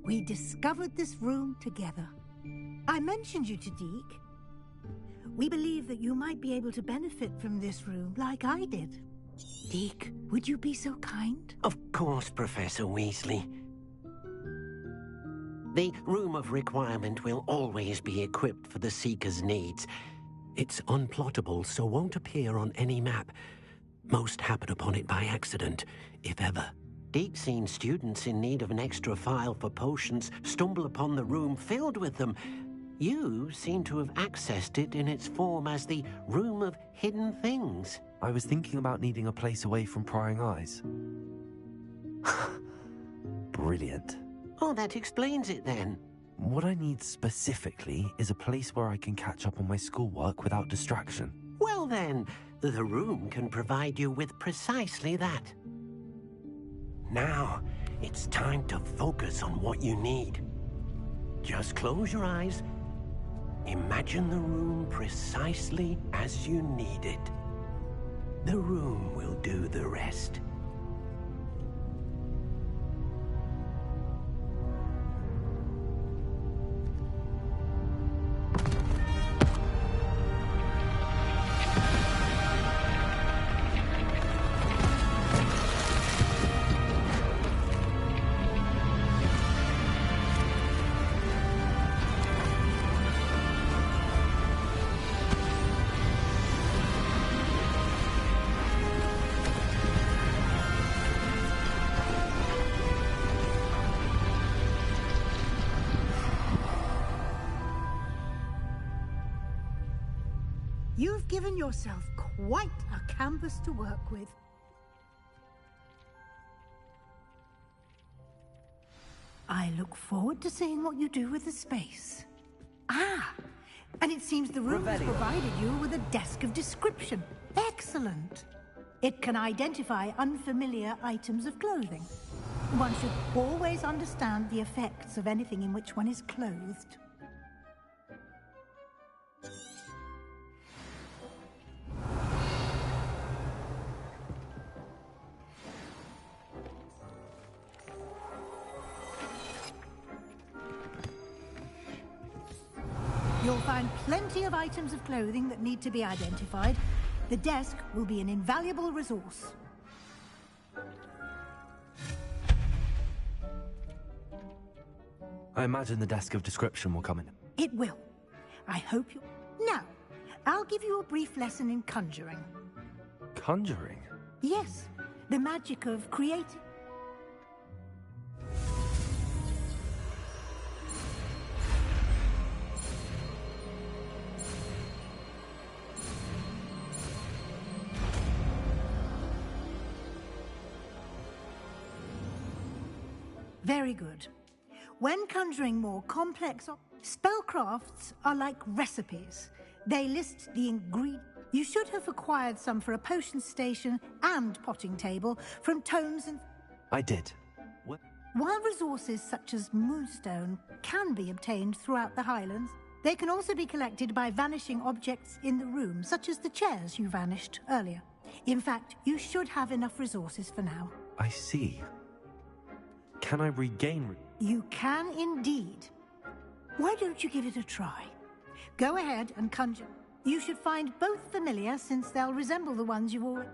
We discovered this room together. I mentioned you to Deke. We believe that you might be able to benefit from this room like I did. Deke, would you be so kind? Of course, Professor Weasley. The Room of Requirement will always be equipped for the Seeker's needs. It's unplottable, so won't appear on any map. Most happen upon it by accident, if ever. Deke's seen students in need of an extra file for potions stumble upon the room filled with them. You seem to have accessed it in its form as the Room of Hidden Things. I was thinking about needing a place away from prying eyes. Brilliant. Oh, that explains it then. What I need specifically is a place where I can catch up on my schoolwork without distraction. Well then, the room can provide you with precisely that. Now, it's time to focus on what you need. Just close your eyes. Imagine the room precisely as you need it. The room will do the rest. You've given yourself quite a campus to work with. I look forward to seeing what you do with the space. Ah, and it seems the room has provided you with a desk of description. Excellent. It can identify unfamiliar items of clothing. One should always understand the effects of anything in which one is clothed. You'll find plenty of items of clothing that need to be identified. The desk will be an invaluable resource. I imagine the desk of description will come in. It will. I hope you... Now, I'll give you a brief lesson in conjuring. Conjuring? Yes, the magic of creating. Very good. When conjuring more complex spellcrafts are like recipes. They list the ingredients. You should have acquired some for a potion station and potting table from tomes and... I did. What? While resources such as moonstone can be obtained throughout the Highlands, they can also be collected by vanishing objects in the room, such as the chairs you vanished earlier. In fact, you should have enough resources for now. I see. Can I regain... You can indeed. Why don't you give it a try? Go ahead and conjure. You should find both familiar, since they'll resemble the ones you've already...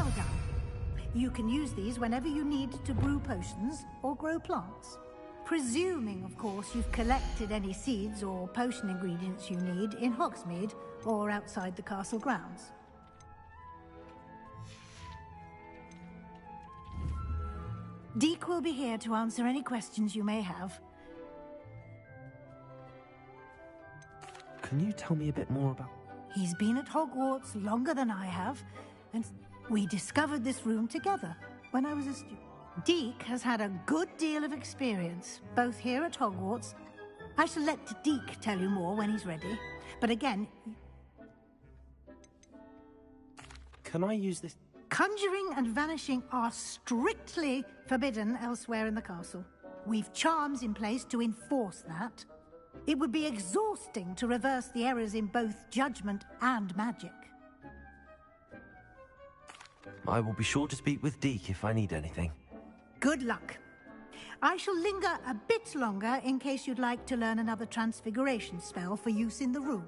Well done. You can use these whenever you need to brew potions or grow plants. Presuming, of course, you've collected any seeds or potion ingredients you need in Hogsmeade or outside the castle grounds. Deek will be here to answer any questions you may have. Can you tell me a bit more about... He's been at Hogwarts longer than I have, and we discovered this room together when I was a student. Deek has had a good deal of experience, both here at Hogwarts. I shall let Deek tell you more when he's ready. But again... Can I use this? Conjuring and vanishing are strictly forbidden elsewhere in the castle. We've charms in place to enforce that. It would be exhausting to reverse the errors in both judgment and magic. I will be sure to speak with Deek if I need anything. Good luck. I shall linger a bit longer in case you'd like to learn another transfiguration spell for use in the room.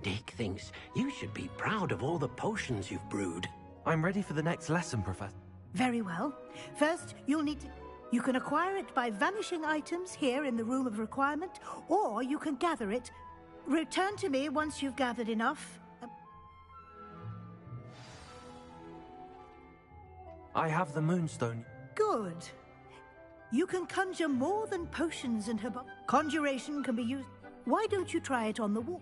Dick thinks you should be proud of all the potions you've brewed. I'm ready for the next lesson, Professor. Very well. First, you'll need to... You can acquire it by vanishing items here in the Room of Requirement, or you can gather it. Return to me once you've gathered enough. I have the Moonstone. Good. You can conjure more than potions and herb... Conjuration can be used... Why don't you try it on the wall?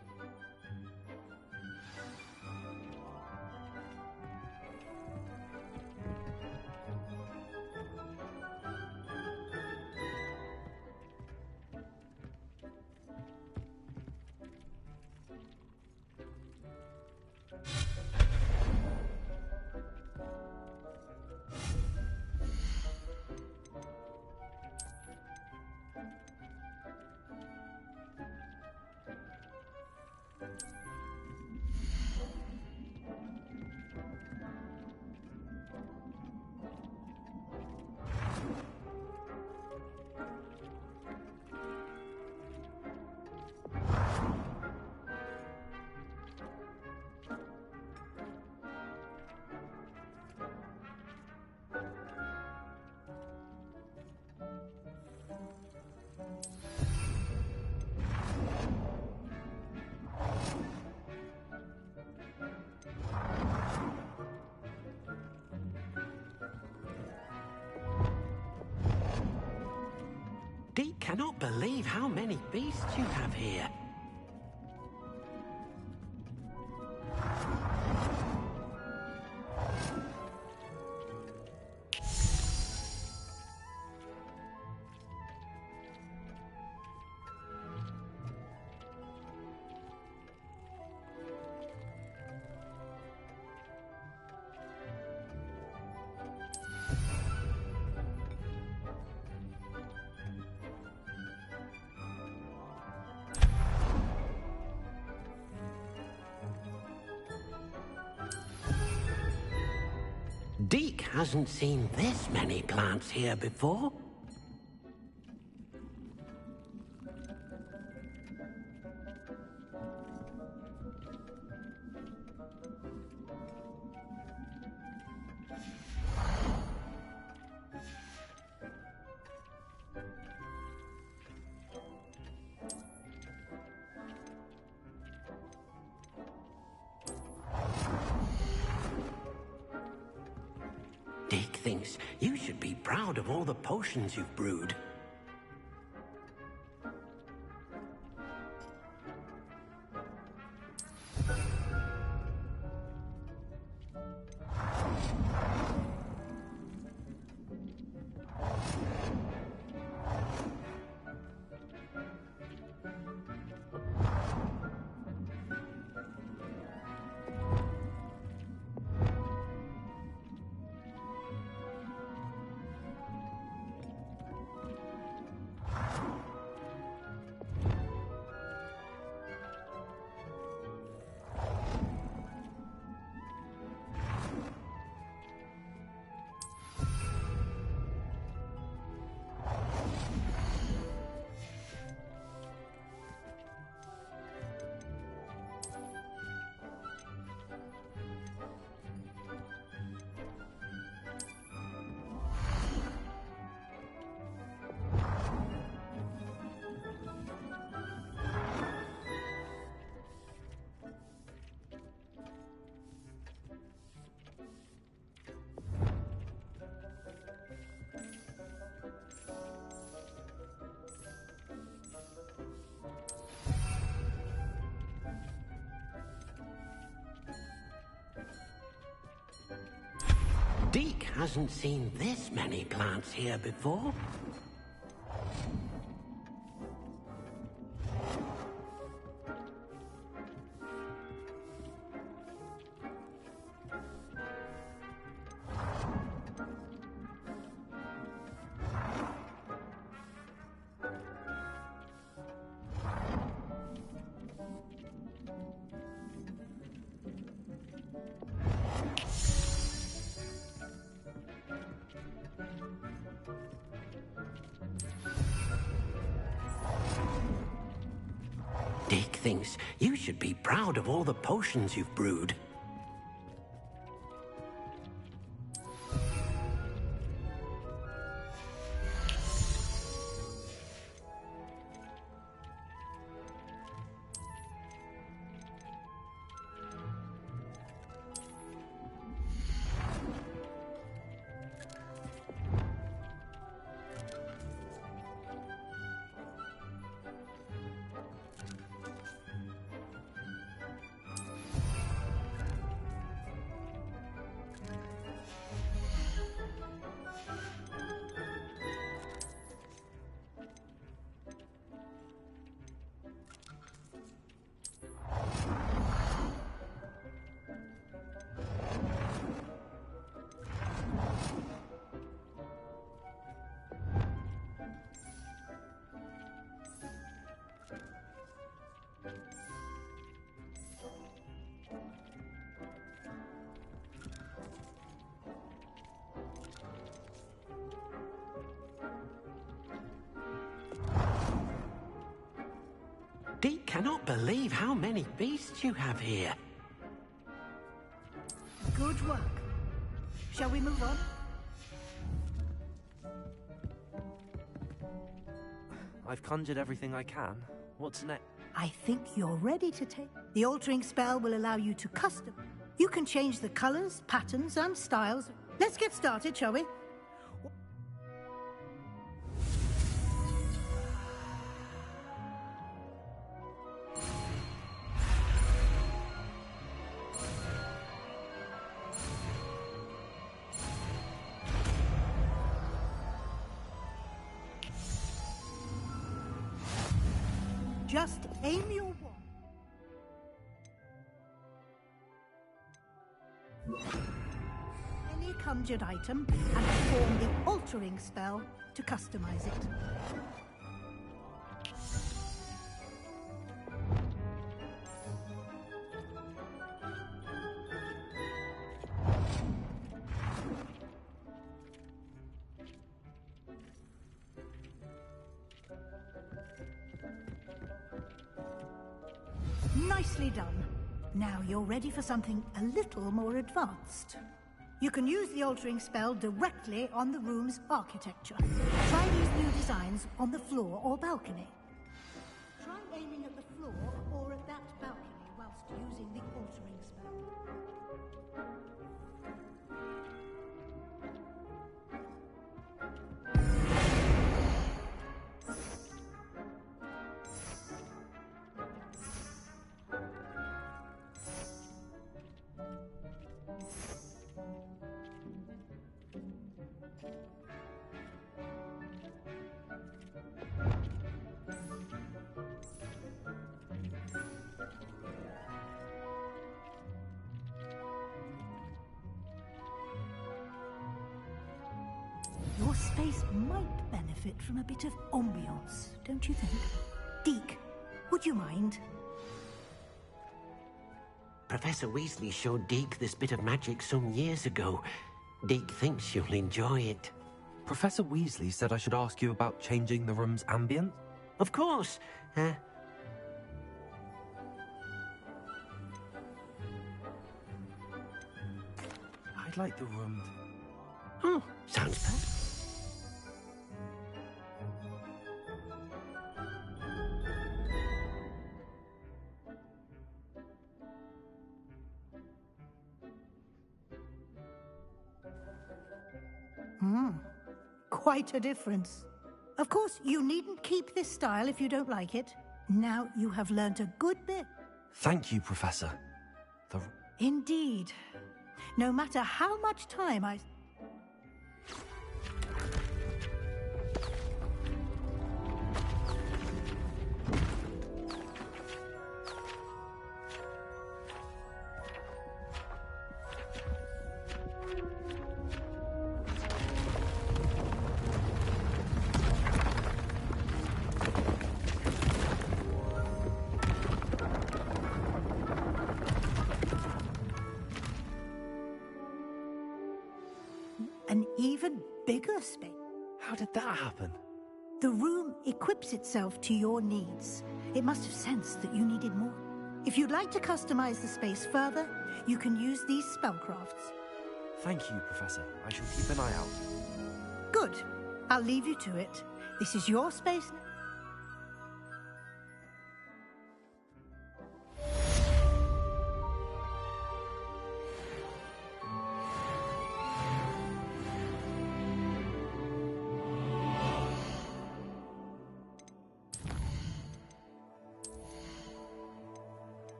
Deke cannot believe how many beasts you have here. Deke hasn't seen this many plants here before. Deke thinks you should be proud of all the potions you've brewed. hasn't seen this many plants here before. Deke thinks you should be proud of all the potions you've brewed. Deke cannot believe how many beasts you have here. Good work. Shall we move on? I've conjured everything I can. What's next? I think you're ready to take... The altering spell will allow you to custom. You can change the colors, patterns, and styles. Let's get started, shall we? Just aim your wand. Any conjured item and perform the altering spell to customize it. Nicely done. Now you're ready for something a little more advanced. You can use the altering spell directly on the room's architecture. Try these new designs on the floor or balcony. Try aiming at the floor or at that balcony whilst using the altering spell. Your space might benefit from a bit of ambiance, don't you think? Deke, would you mind? Professor Weasley showed Deke this bit of magic some years ago. Deke thinks you'll enjoy it. Professor Weasley said I should ask you about changing the room's ambience? Of course. I'd like the room... Oh, sounds good. Quite a difference. Of course, you needn't keep this style if you don't like it. Now you have learnt a good bit. Thank you, Professor. Indeed. No matter how much time I... an even bigger space. How did that happen? The room equips itself to your needs. It must have sensed that you needed more. If you'd like to customize the space further, you can use these spellcrafts. Thank you, Professor. I shall keep an eye out. Good. I'll leave you to it. This is your space now.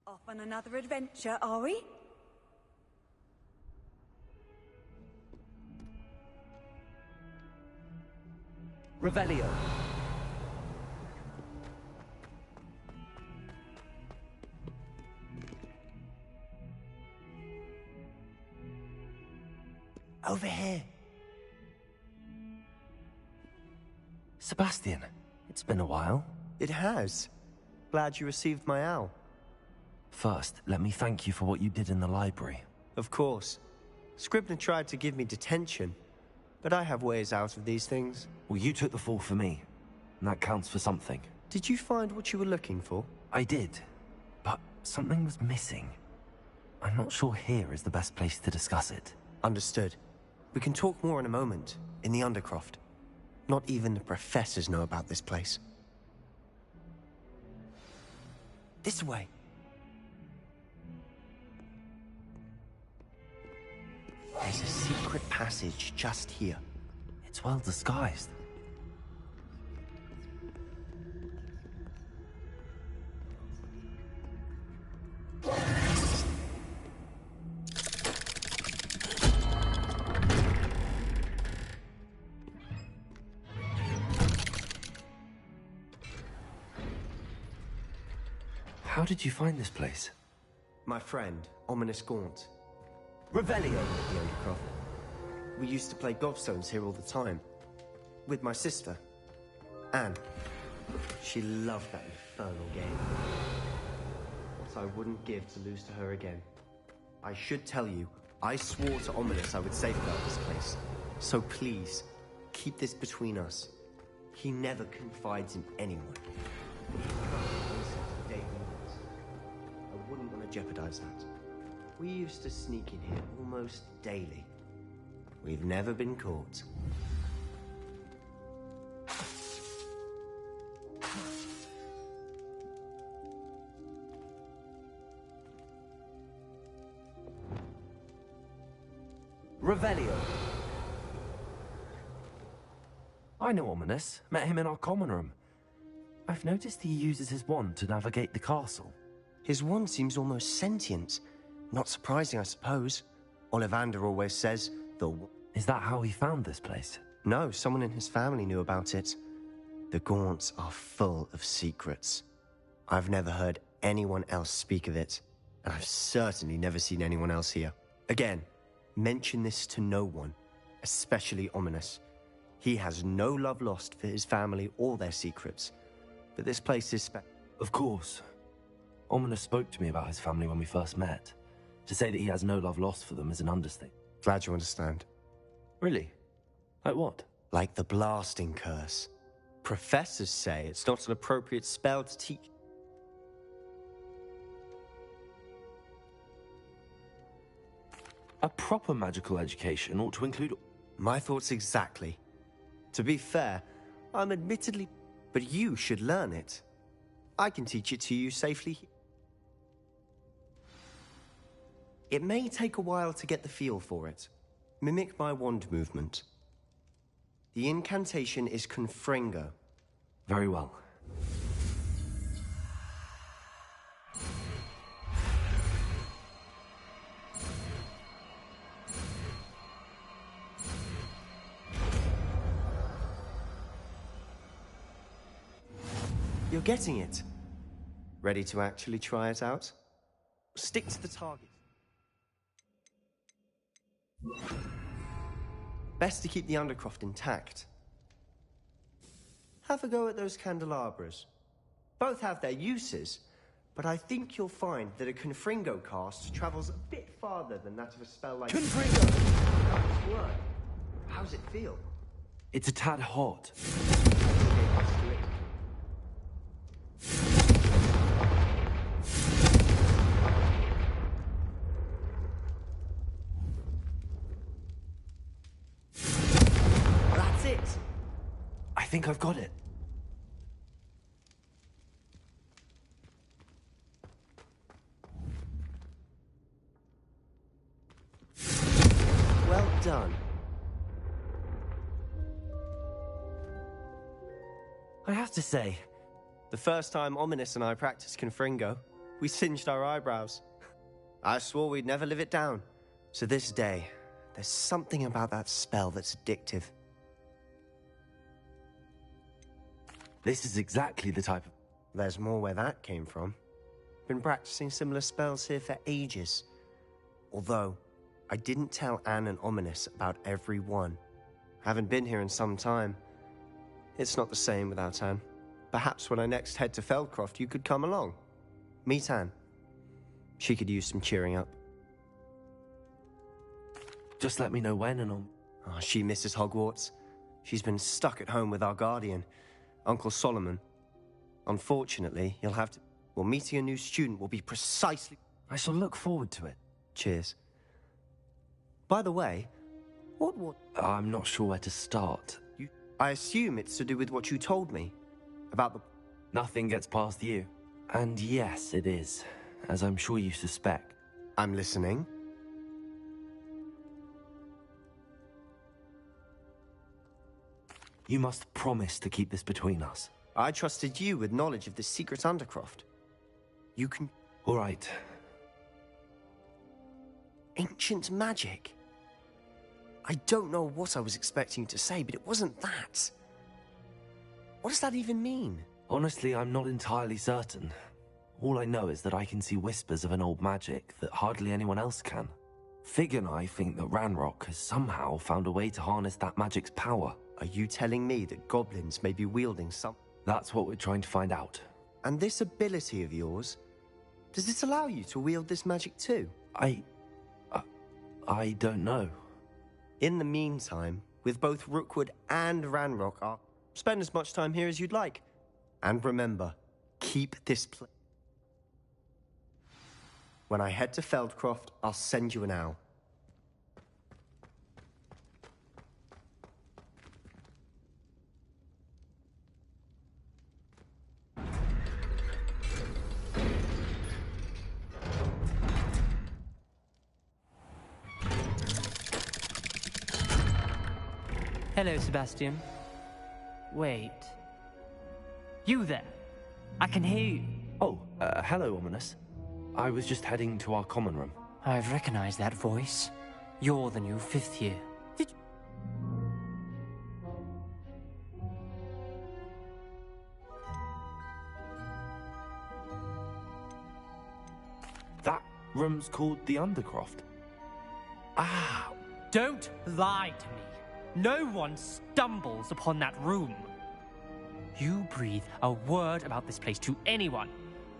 Off on another adventure, are we? Revelio. Over here. Sebastian, it's been a while. It has. Glad you received my owl. First, let me thank you for what you did in the library. Of course. Scribner tried to give me detention, but I have ways out of these things. Well, you took the fall for me, and that counts for something. Did you find what you were looking for? I did, but something was missing. I'm not sure here is the best place to discuss it. Understood. We can talk more in a moment, in the Undercroft. Not even the professors know about this place. This way. There's a secret passage just here. It's well disguised. How did you find this place? My friend, Ominous Gaunt. Revelio! The Undercroft. We used to play gobstones here all the time. With my sister, Anne. She loved that infernal game. What I wouldn't give to lose to her again. I should tell you, I swore to Ominous I would safeguard this place. So please, keep this between us. He never confides in anyone. I wouldn't want to jeopardize that. We used to sneak in here almost daily. We've never been caught. Revelio. I know Ominous. Met him in our common room. I've noticed he uses his wand to navigate the castle. His wand seems almost sentient. Not surprising, I suppose. Ollivander always says, Is that how he found this place? No, someone in his family knew about it. The Gaunts are full of secrets. I've never heard anyone else speak of it, and I've certainly never seen anyone else here. Again, mention this to no one, especially Ominous. He has no love lost for his family or their secrets, but this place is Of course. Ominous spoke to me about his family when we first met. To say that he has no love lost for them is an understatement. Glad you understand. Really? Like what? Like the blasting curse. Professors say it's not an appropriate spell to teach. A proper magical education ought to include... My thoughts exactly. To be fair, I'm admittedly... But you should learn it. I can teach it to you safely. It may take a while to get the feel for it. Mimic my wand movement. The incantation is Confringo. Very well. You're getting it. Ready to actually try it out? Stick to the target. Best to keep the Undercroft intact. Have a go at those candelabras. Both have their uses, but I think you'll find that a Confringo cast travels a bit farther than that of a spell like... Confringo! Nice work. How's it feel? It's a tad hot. That's it. I think I've got it. Well done. I have to say, the first time Ominous and I practiced Confringo, we singed our eyebrows. I swore we'd never live it down. So this day, there's something about that spell that's addictive. This is exactly the type of... There's more where that came from. Been practicing similar spells here for ages. Although, I didn't tell Anne and Ominous about every one. Haven't been here in some time. It's not the same without Anne. Perhaps when I next head to Feldcroft, you could come along. Meet Anne. She could use some cheering up. Just let me know when and I'll... Oh, she misses Hogwarts. She's been stuck at home with our guardian, Uncle Solomon. Unfortunately, you'll have to... Well, meeting a new student will be precisely... I shall look forward to it. Cheers. By the way, what... I'm not sure where to start. I assume it's to do with what you told me. About the... Nothing gets past you. And yes, it is. As I'm sure you suspect. I'm listening. You must promise to keep this between us. I trusted you with knowledge of the secret Undercroft. You can... All right. Ancient magic? I don't know what I was expecting to say, but it wasn't that. What does that even mean? Honestly, I'm not entirely certain. All I know is that I can see whispers of an old magic that hardly anyone else can. Fig and I think that Ranrock has somehow found a way to harness that magic's power. Are you telling me that goblins may be wielding some... That's what we're trying to find out. And this ability of yours, does it allow you to wield this magic too? I don't know. In the meantime, with both Rookwood and Ranrock, I'll spend as much time here as you'd like. And remember, keep this place. When I head to Feldcroft, I'll send you an owl. Hello, Sebastian. Wait. You there? I can hear you. Oh, hello, Ominous. I was just heading to our common room. I've recognized that voice. You're the new 5th year. Did you... That room's called the Undercroft. Ah! Don't lie to me. No one stumbles upon that room. You breathe a word about this place to anyone,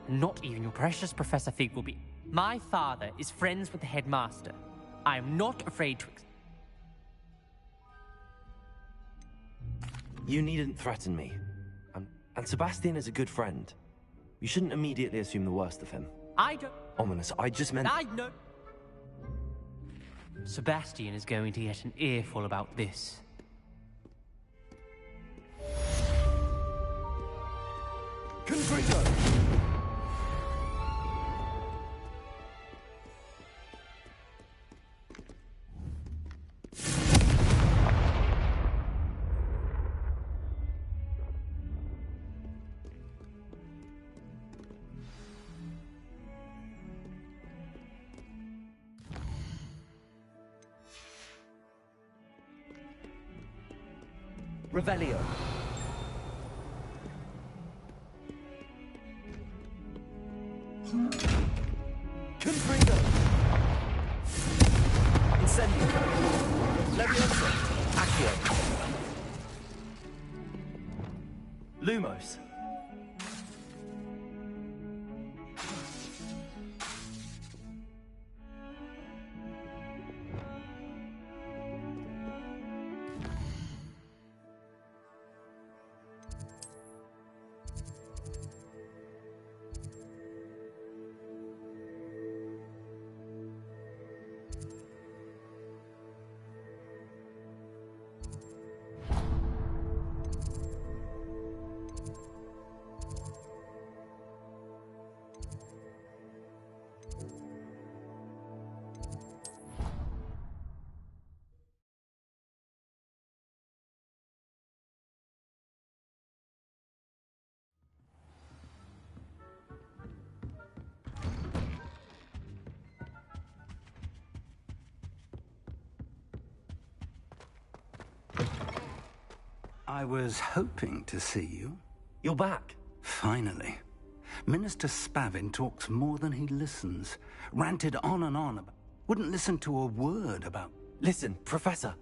not even your precious Professor Fig will be. My father is friends with the headmaster. I am not afraid to... You needn't threaten me. And Sebastian is a good friend. You shouldn't immediately assume the worst of him. I don't... Ominous, I just meant... I know... Sebastian is going to get an earful about this. Confringo! Revelio. Confringo. Incendio. Leviosa. Accio. Lumos. I was hoping to see you. You're back. Finally. Minister Spavin talks more than he listens. Ranted on and on about... Wouldn't listen to a word about... Listen, Professor.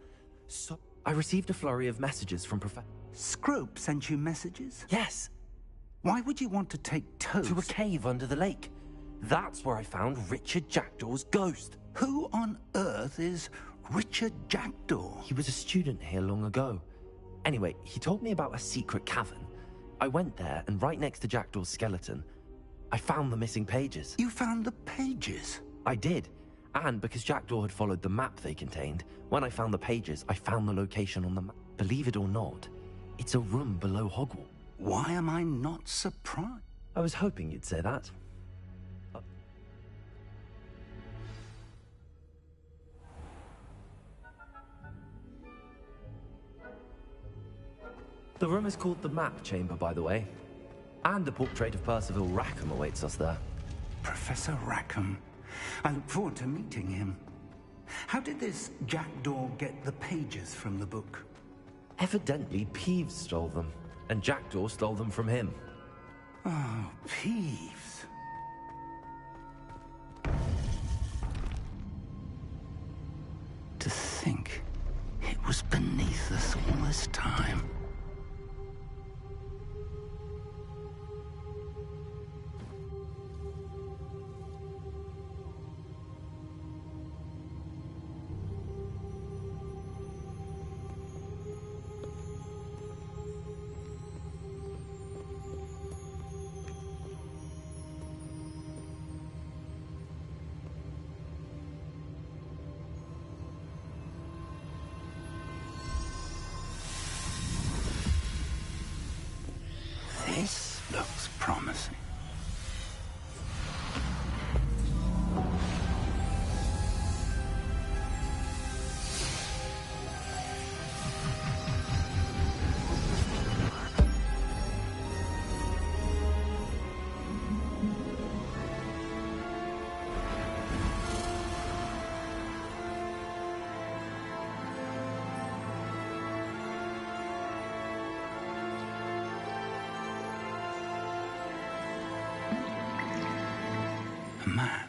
So, I received a flurry of messages from Professor... Scrope sent you messages? Yes. Why would you want to take Toast? To a cave under the lake. That's where I found Richard Jackdaw's ghost. Who on earth is Richard Jackdaw? He was a student here long ago. Anyway, he told me about a secret cavern. I went there, and right next to Jackdaw's skeleton, I found the missing pages. You found the pages? I did. And because Jackdaw had followed the map they contained, when I found the pages, I found the location on the map. Believe it or not, it's a room below Hogwarts. Why am I not surprised? I was hoping you'd say that. The room is called the Map Chamber, by the way. And a portrait of Percival Rackham awaits us there. Professor Rackham. I look forward to meeting him. How did this Jackdaw get the pages from the book? Evidently, Peeves stole them, and Jackdaw stole them from him. Oh, Peeves. To think it was beneath us all this time. This looks promising. Map.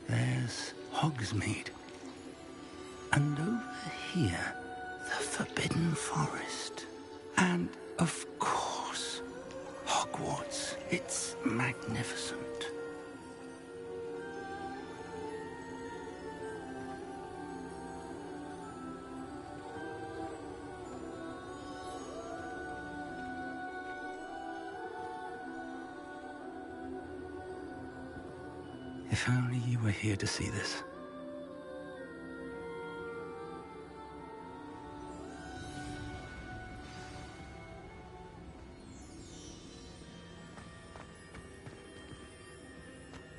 There's Hogsmeade. And over here, the Forbidden Forest. And, of course, Hogwarts. It's magnificent. If only you were here to see this.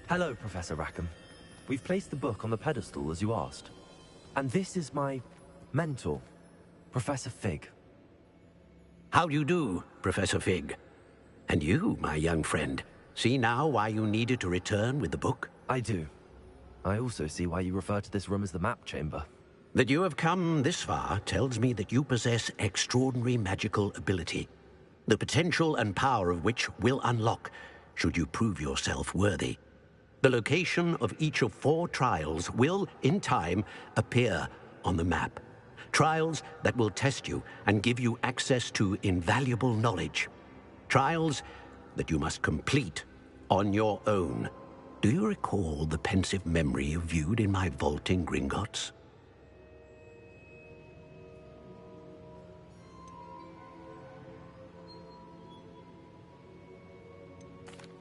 Hello, Professor Rackham. We've placed the book on the pedestal, as you asked. And this is my mentor, Professor Fig. How do you do, Professor Fig? And you, my young friend, see now why you needed to return with the book? I do. I also see why you refer to this room as the Map Chamber. That you have come this far tells me that you possess extraordinary magical ability, the potential and power of which will unlock should you prove yourself worthy. The location of each of 4 trials will, in time, appear on the map. Trials that will test you and give you access to invaluable knowledge. Trials that you must complete on your own. Do you recall the pensive memory you viewed in my vault in Gringotts?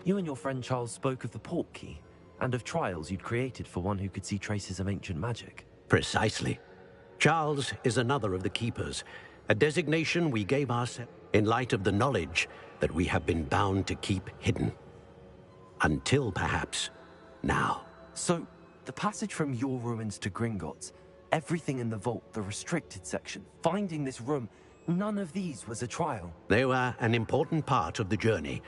You and your friend Charles spoke of the Portkey, and of trials you'd created for one who could see traces of ancient magic. Precisely. Charles is another of the Keepers, a designation we gave ourselves in light of the knowledge that we have been bound to keep hidden. Until, perhaps, now. So, the passage from your ruins to Gringotts, everything in the vault, the restricted section, finding this room, none of these was a trial. They were an important part of the journey,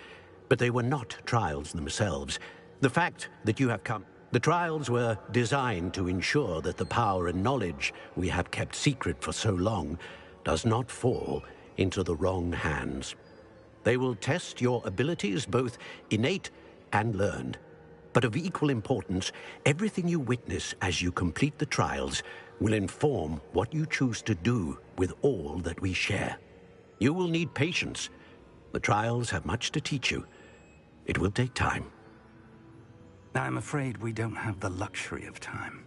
but they were not trials themselves. The fact that you have come... The trials were designed to ensure that the power and knowledge we have kept secret for so long does not fall into the wrong hands. They will test your abilities, both innate and learned. But of equal importance, everything you witness as you complete the trials will inform what you choose to do with all that we share. You will need patience. The trials have much to teach you. It will take time. I'm afraid we don't have the luxury of time.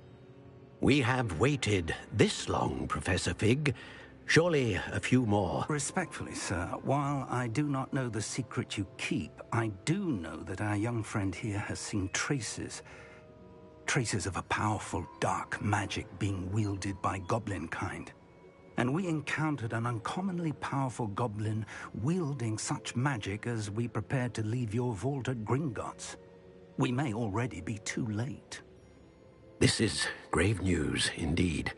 We have waited this long, Professor Fig. Surely a few more. Respectfully, sir, while I do not know the secret you keep, I do know that our young friend here has seen traces of a powerful dark magic being wielded by goblin kind. And we encountered an uncommonly powerful goblin wielding such magic as we prepared to leave your vault at Gringotts. We may already be too late. This is grave news indeed.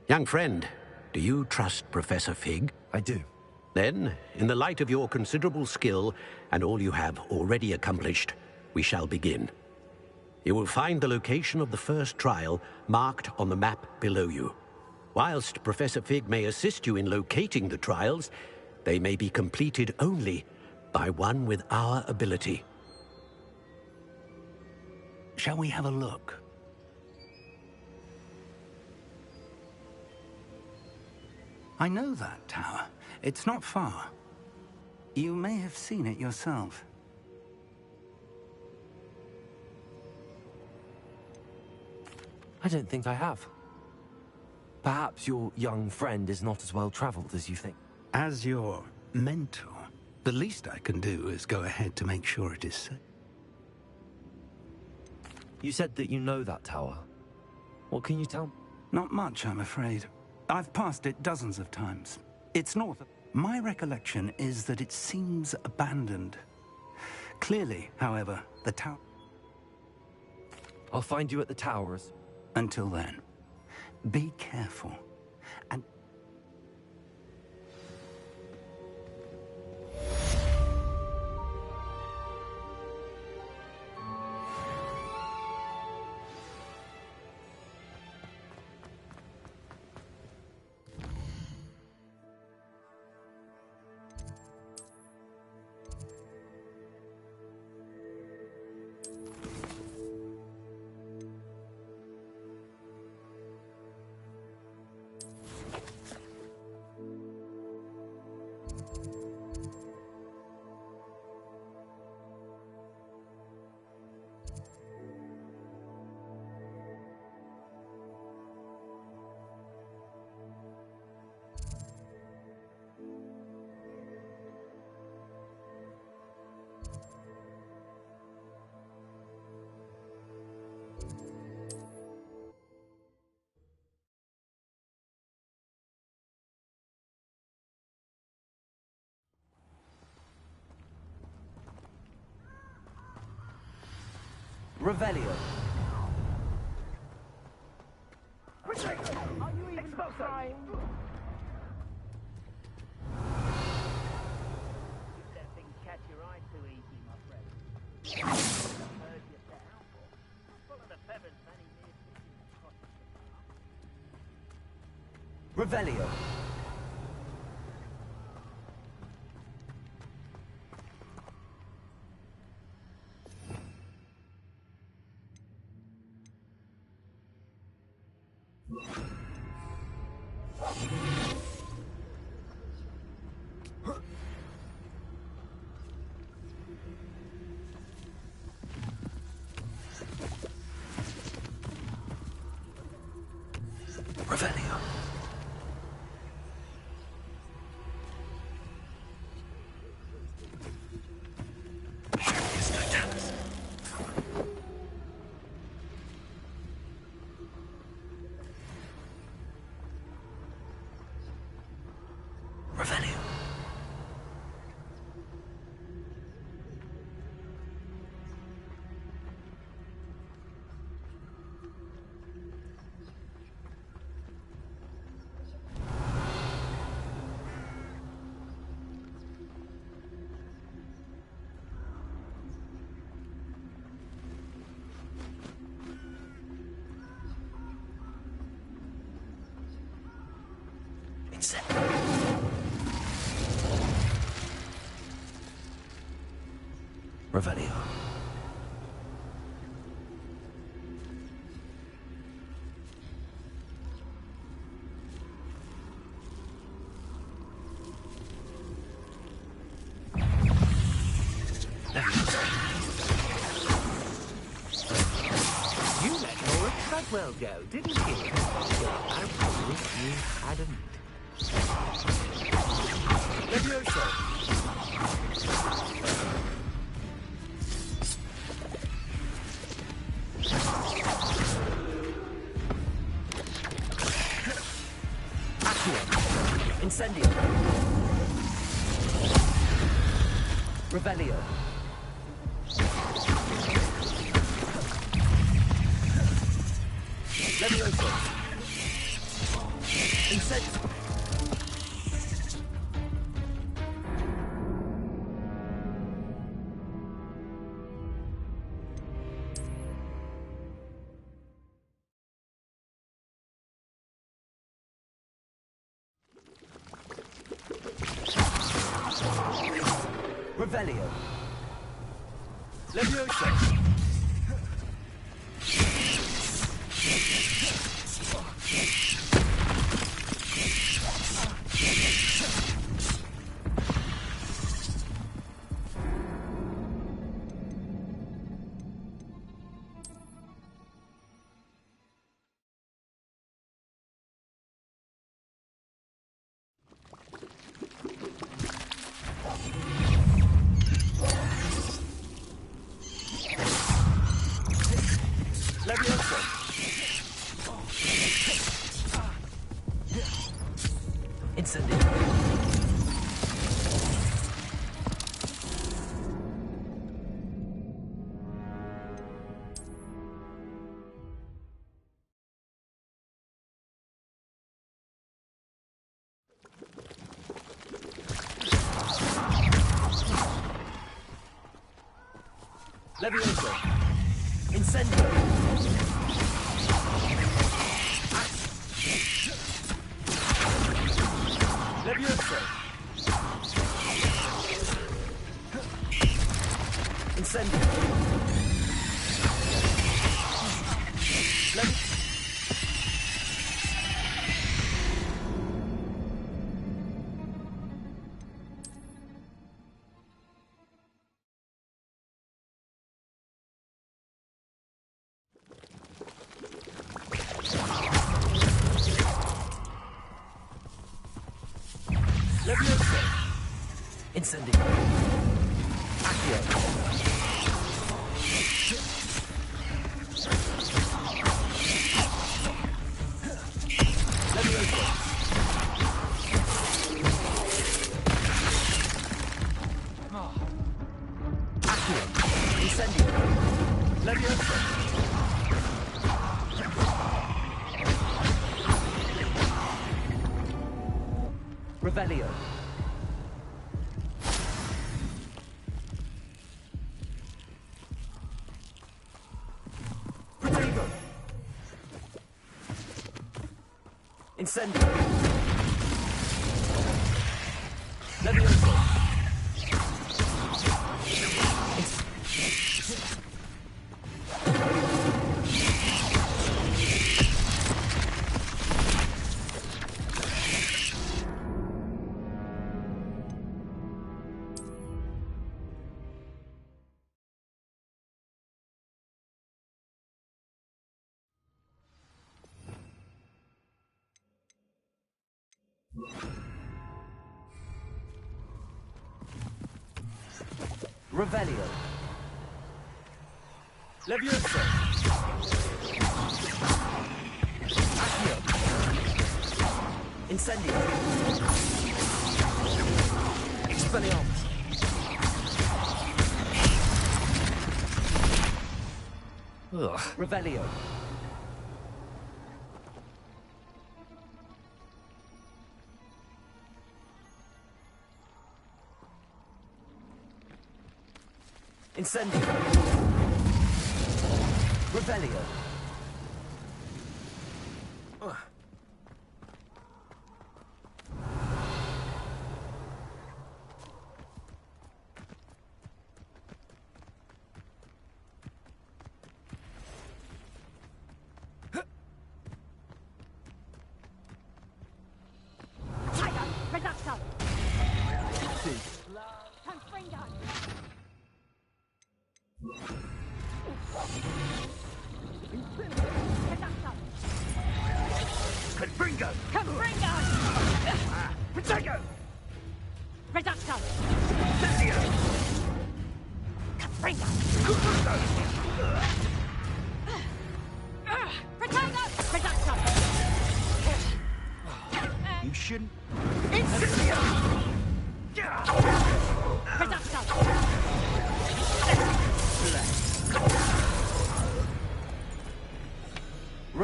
Young friend, do you trust Professor Fig? I do. Then, in the light of your considerable skill and all you have already accomplished, we shall begin. You will find the location of the first trial marked on the map below you. Whilst Professor Fig may assist you in locating the trials, they may be completed only by one with our ability. Shall we have a look? I know that tower. It's not far. You may have seen it yourself. I don't think I have. Perhaps your young friend is not as well traveled as you think. As your mentor, the least I can do is go ahead to make sure it is safe. You said that you know that tower. What can you tell me? Not much, I'm afraid. I've passed it dozens of times. It's north. My recollection is that it seems abandoned. Clearly, however, the tower... I'll find you at the towers. Until then, be careful. And... Revelio. Are you even trying? Let things catch your eye too easy, my friend. Heard you down, full of the feathers, many Revelio. Revelio. Is no chance. Revelio. Revelio. You let Laura Treadwell go, didn't you? I wish you hadn't. Levioso. Accio. Incendio. Revelio. Levioso. Incendio. Revelio. Levioso. Levioso. Incendio. Levioso. Incendio. Levioso. Incendio. Levioso. Incendio. Accio. Levioso. Accio. Incendio. Levioso. Revelio. Protego. Incendio. Levioso. Revelio. Levioso. Accio. Incendio. Expelliarmus. Ugh. Revelio. Incendio. Revelio.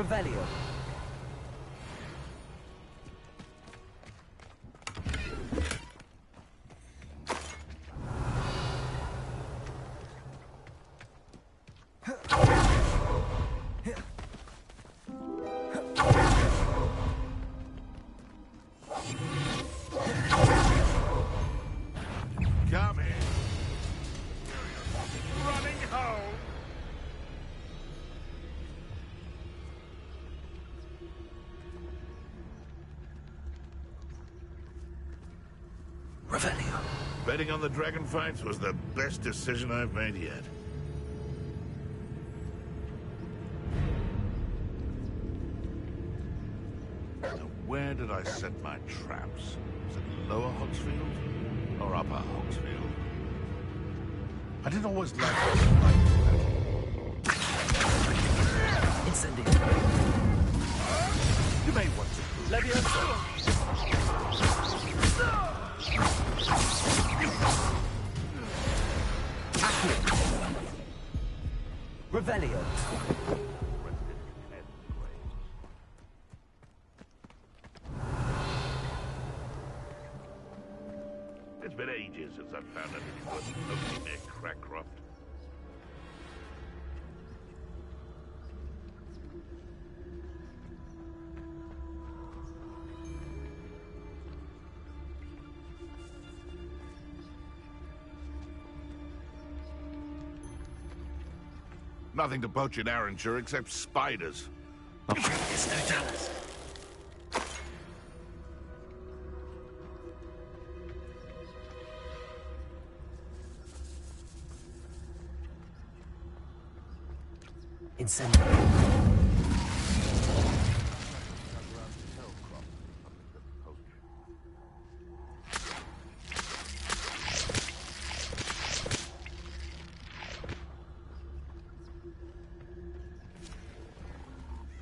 Revelio. Come in. Running home. Revelio. Betting on the dragon fights was the best decision I've made yet. Now, where did I set my traps? Was it Lower Hogsfield or Upper Hogsfield? I didn't always like Incendio. You may want to. Levioso. Revelio. It's been ages since I've found anything worth noting near Crackcroft. Nothing to poach in Arranshire except spiders. It's no Dallas. Incendio.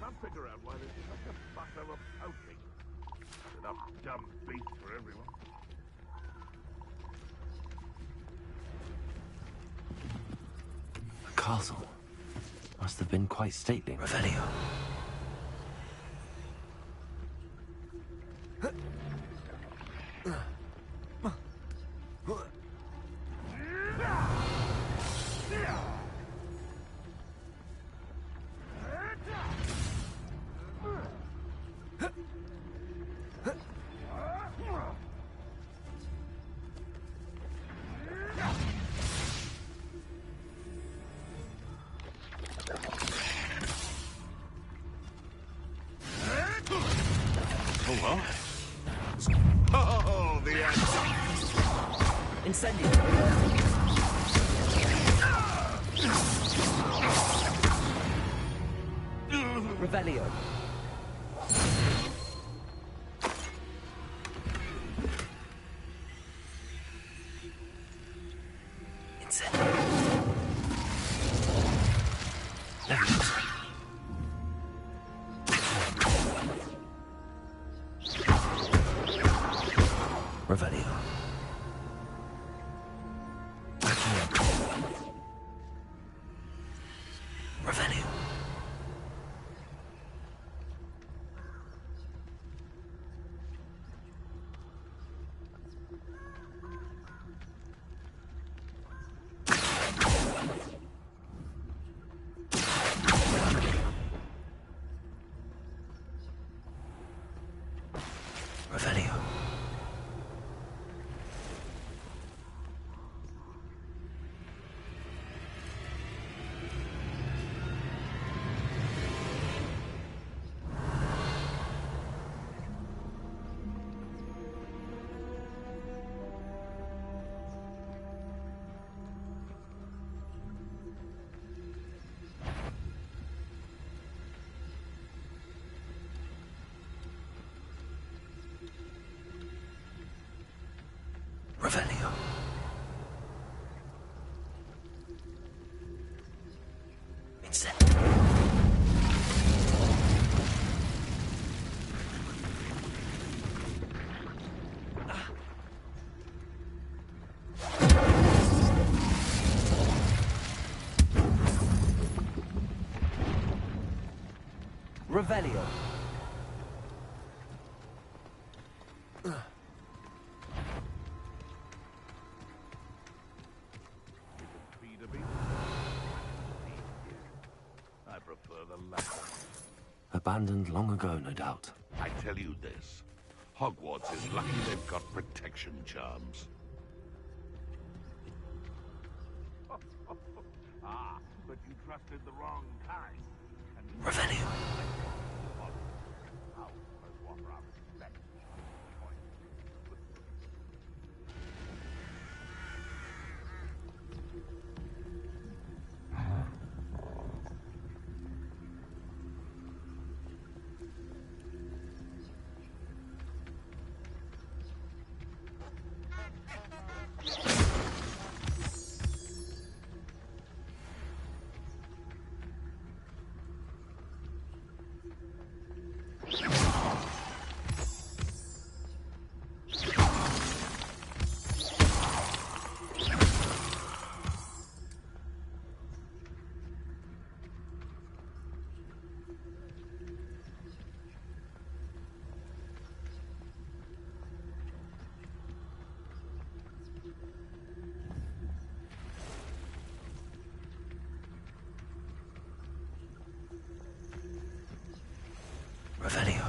Can't figure out why there's such a fuss over poaching. Enough dumb beasts for everyone. The castle must have been quite stately. Revelio. Oh, the answer. Incendio. Revelio. Incendio. Revelio. Revelio. Revelio. Revelio. Incendio. Revelio. I prefer the latter. Abandoned long ago, no doubt. I tell you this. Hogwarts is lucky they've got protection charms. Ah, but you trusted the wrong kind. Revelio. Revelio.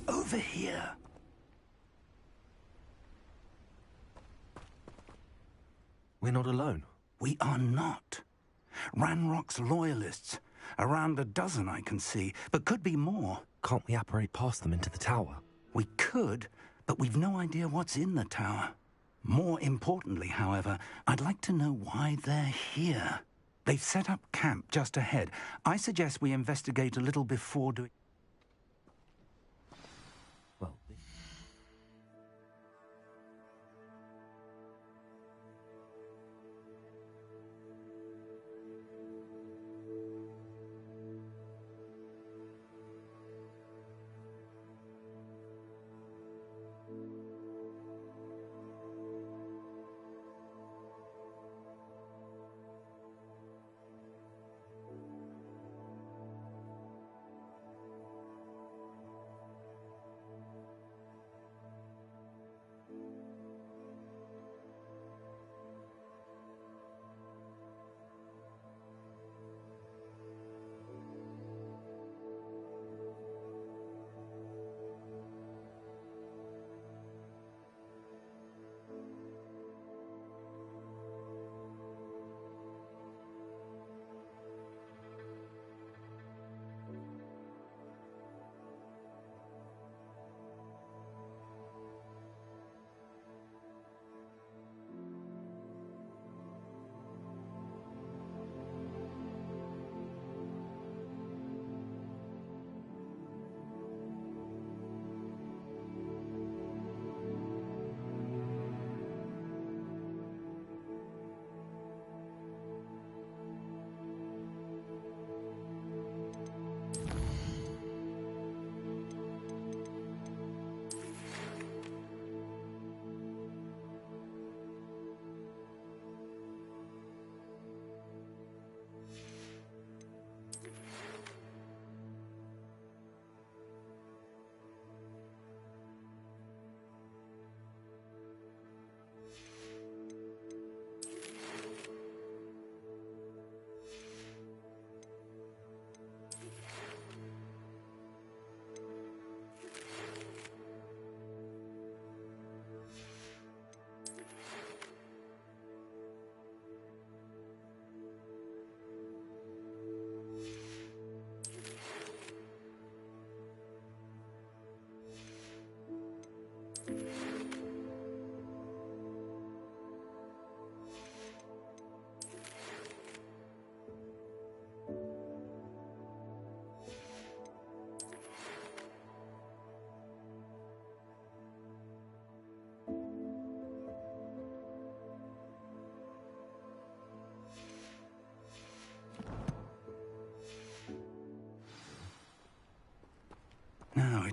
Over here. We're not alone. We are not. Ranrock's loyalists. Around a dozen I can see, but could be more. Can't we apparate past them into the tower? We could, but we've no idea what's in the tower. More importantly, however, I'd like to know why they're here. They've set up camp just ahead. I suggest we investigate a little before doing... Well...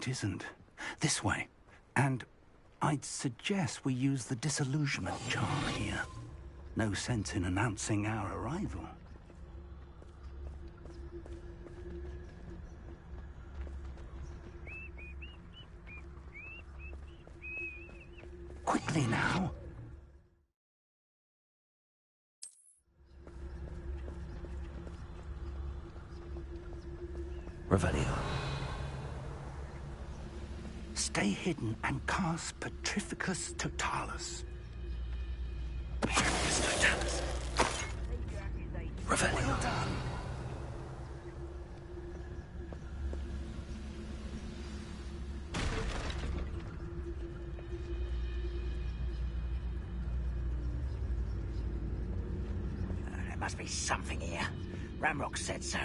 it isn't. This way. And I'd suggest we use the disillusionment charm here. No sense in announcing our arrival. Quickly now. Revelio. Stay hidden and cast Petrificus Totalis. Petrificus Totalis. Revelio. Done. There must be something here. Ramrock said so.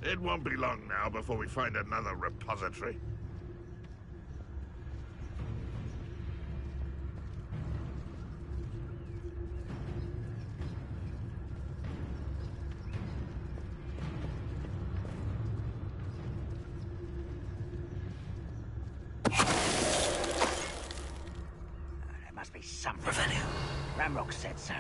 It won't be long now before we find another repository. There must be something. Revelio. Ramrock said so.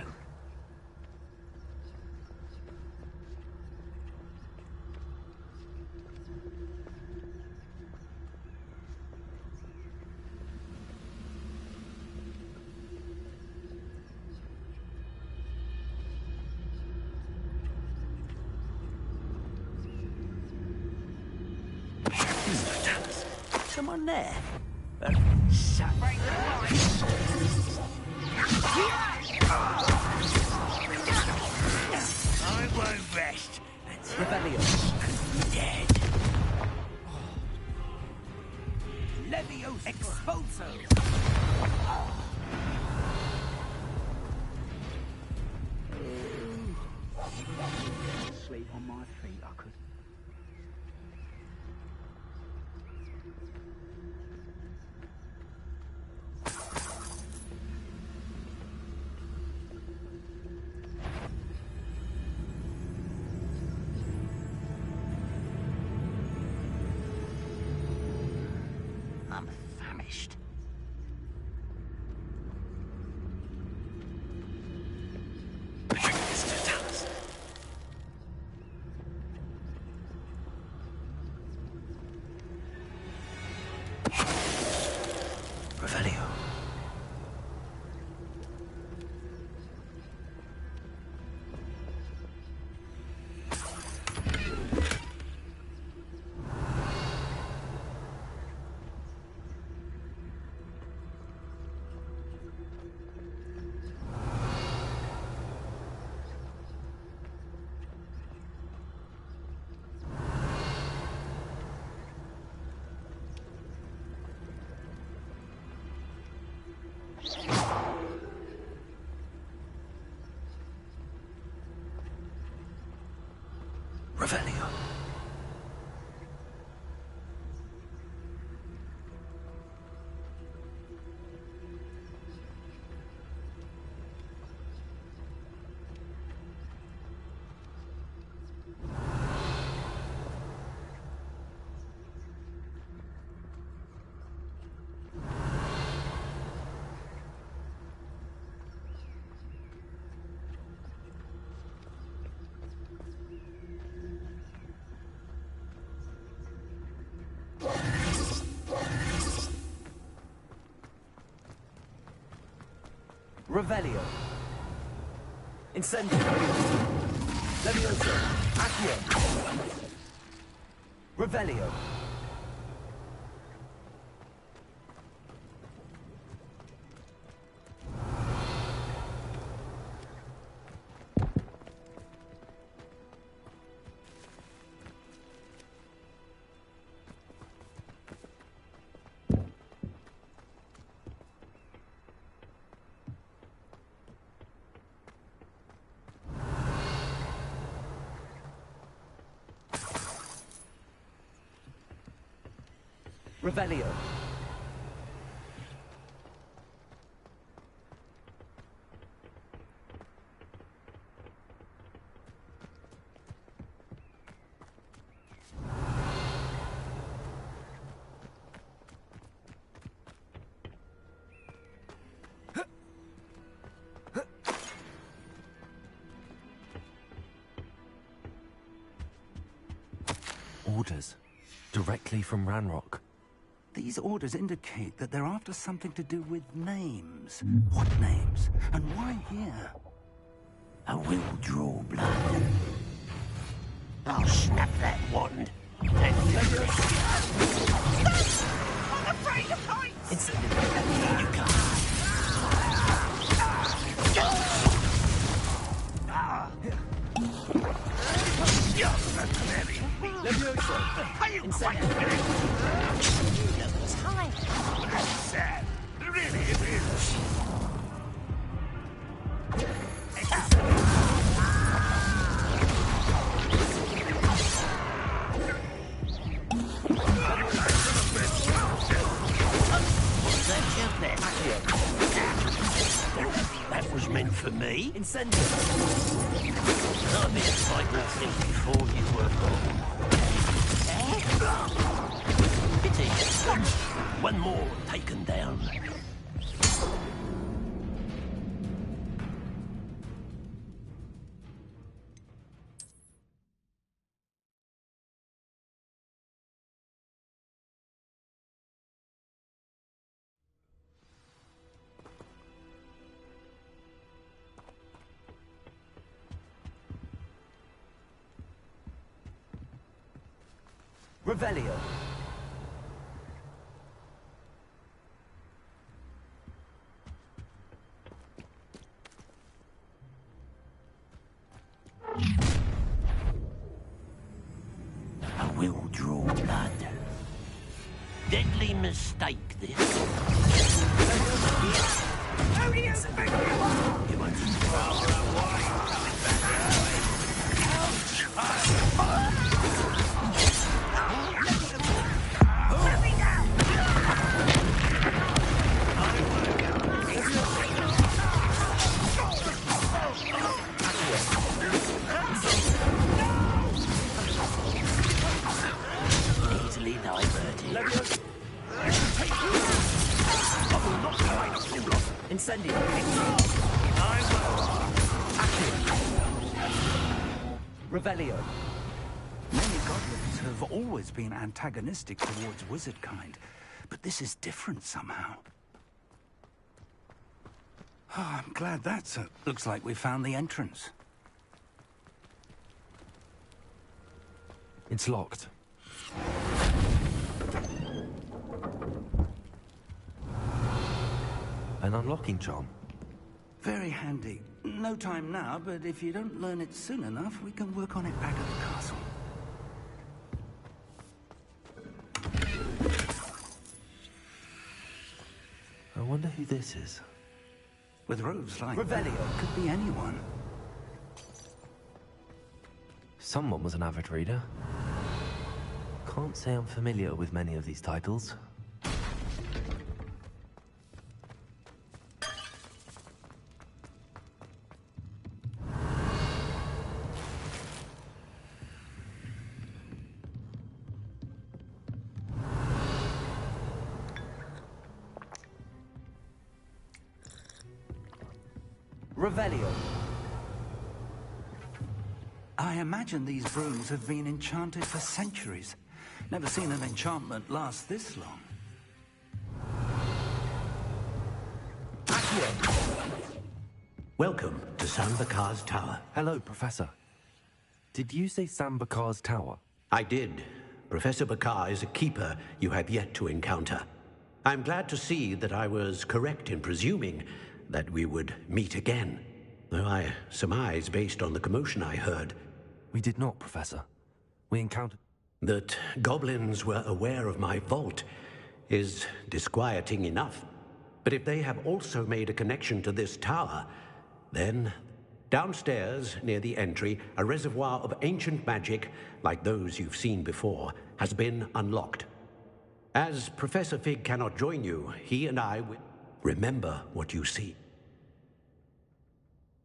Someone there? Shut. I won't rest until Revelio dead. Leviosa Expulso. Sleep on my feet, I could. I'm famished. Petrificus Totalis. Revelio. Revelio. Revelio. Incendio. Levioso. Accio. Revelio. Revelio. Orders. Directly from Ranrock. These orders indicate that they're after something to do with names. What names? And why here? I will draw blood. I'll snap that wand. And I'm afraid of heights! It's you can't. Are you quite You look tired. That's sad. Really, it is. That was meant for me. Incendio. I've been fighting since before you were born. Pity. One more taken down. Revelio. I will draw blood. Deadly mistake, this. How do you think You want to easily diverted. Incendio. Revelio. Many goblins have always been antagonistic towards wizard kind, but this is different somehow. Oh, I'm glad that's it. Looks like we found the entrance. It's locked. An unlocking charm. Very handy. No time now, but if you don't learn it soon enough, we can work on it back at the castle. I wonder who this is. With robes like Revelio. that, could be anyone. Someone was an avid reader. Can't say I'm familiar with many of these titles. Revelio. I imagine these brooms have been enchanted for centuries. Never seen an enchantment last this long. Welcome to Sambakar's Tower. Hello, Professor. Did you say Sambakar's Tower? I did. Professor Bakar is a keeper you have yet to encounter. I'm glad to see that I was correct in presuming that we would meet again. Though I surmise, based on the commotion I heard... We did not, Professor. We encountered... That goblins were aware of my vault is disquieting enough. But if they have also made a connection to this tower, then... Downstairs, near the entry, a reservoir of ancient magic, like those you've seen before, has been unlocked. As Professor Fig cannot join you, he and I will... Remember what you see.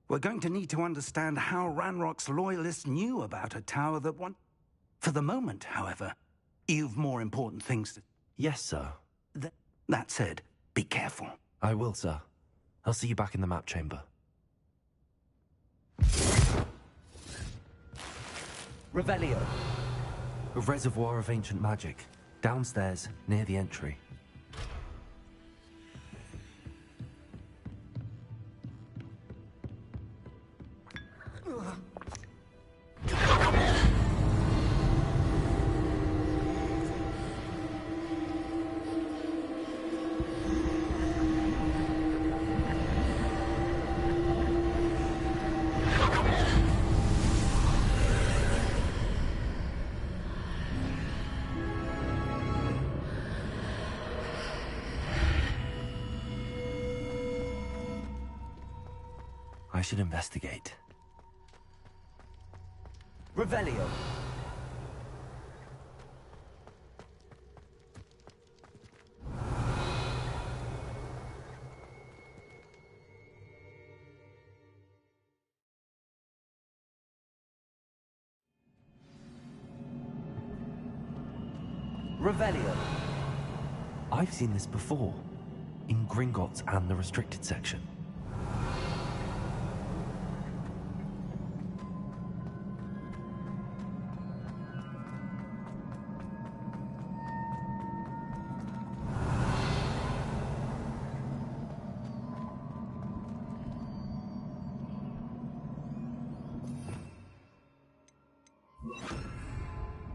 We're going to need to understand how Ranrock's loyalists knew about a tower that won... For the moment, however, you've more important things to... Yes, sir. That said, be careful. I will, sir. I'll see you back in the map chamber. Revelio. A reservoir of ancient magic. Downstairs, near the entry. I should investigate. Revelio. Revelio. I've seen this before. In Gringotts and the restricted section.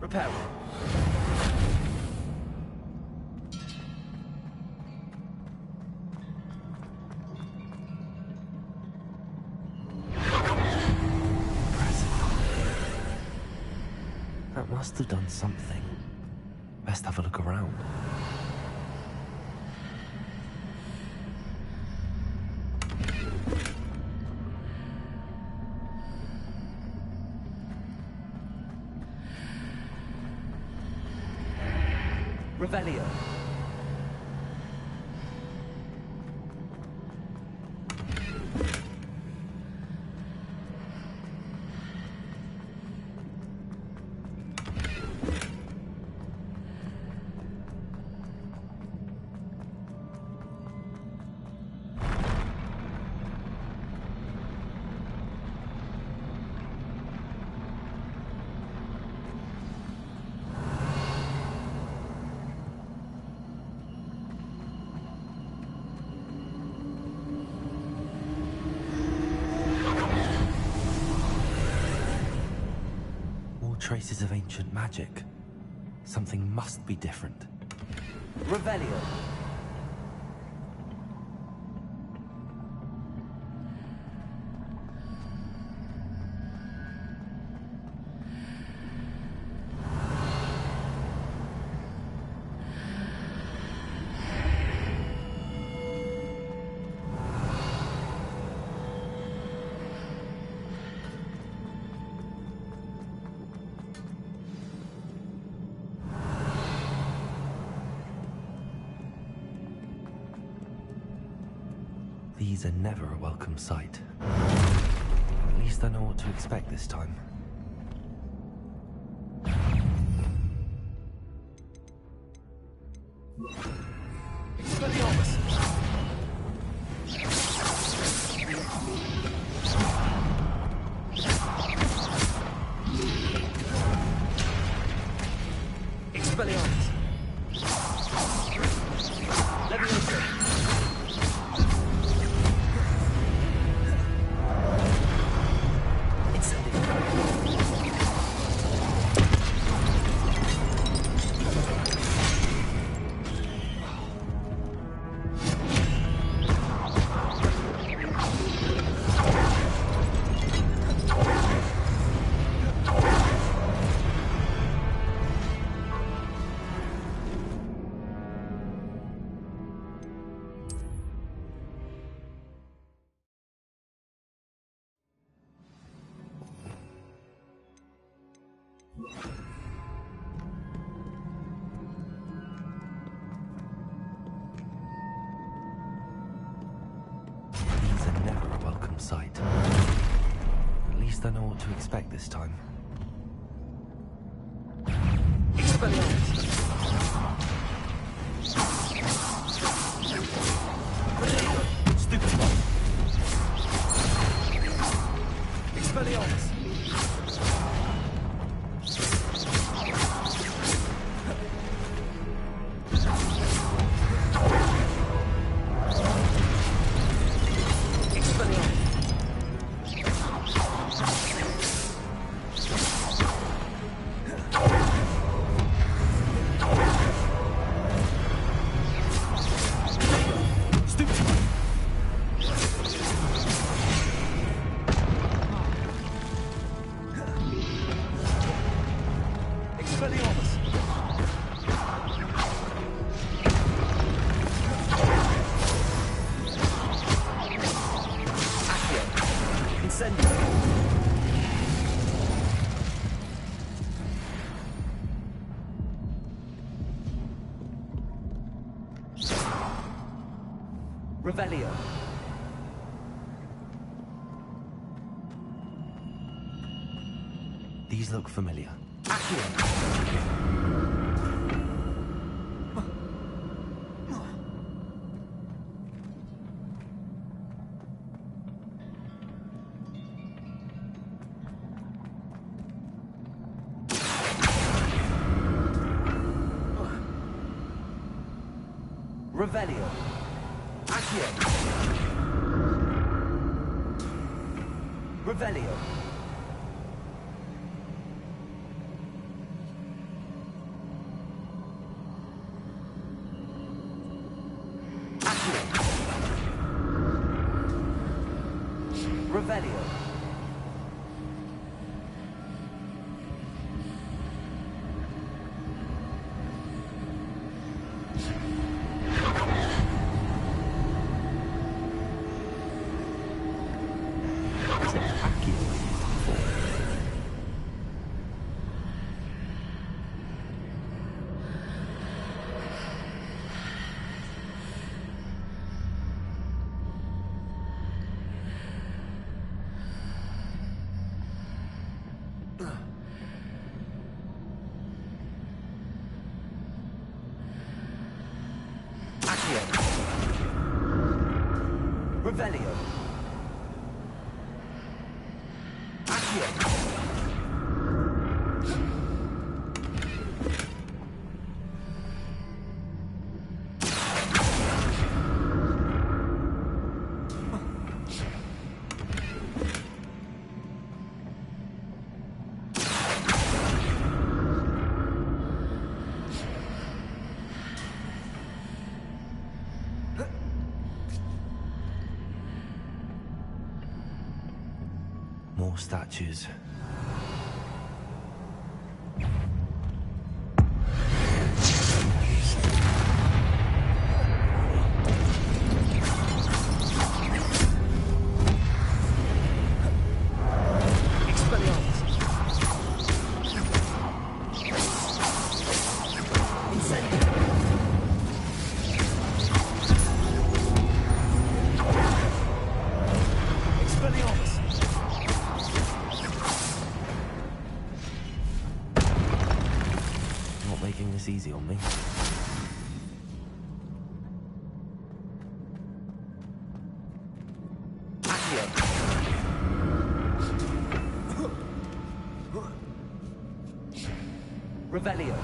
Repair. That must have done something. Best have a look around. Revelio. Traces of ancient magic. Something must be different. Revelio. These are never a welcome sight. At least I know what to expect this time. Expelliarmus. Expelliarmus. Leviosa. These are never a welcome sight. At least I know what to expect this time. Expelliarmus. Stupid. Expelliarmus. Revelio. These look familiar. Revelio. Accio. Revelio. Accio. Revelio. Revelio. Accio. More statues. Making this easy on me. Accio. Revelio.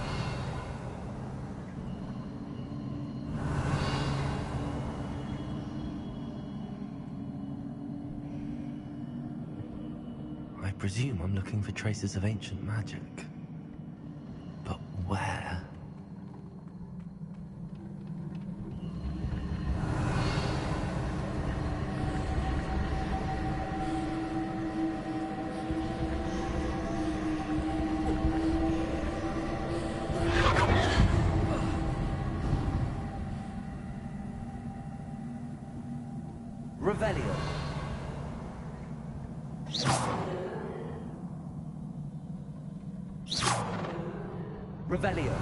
I presume I'm looking for traces of ancient magic. But where? Revelio. Revelio.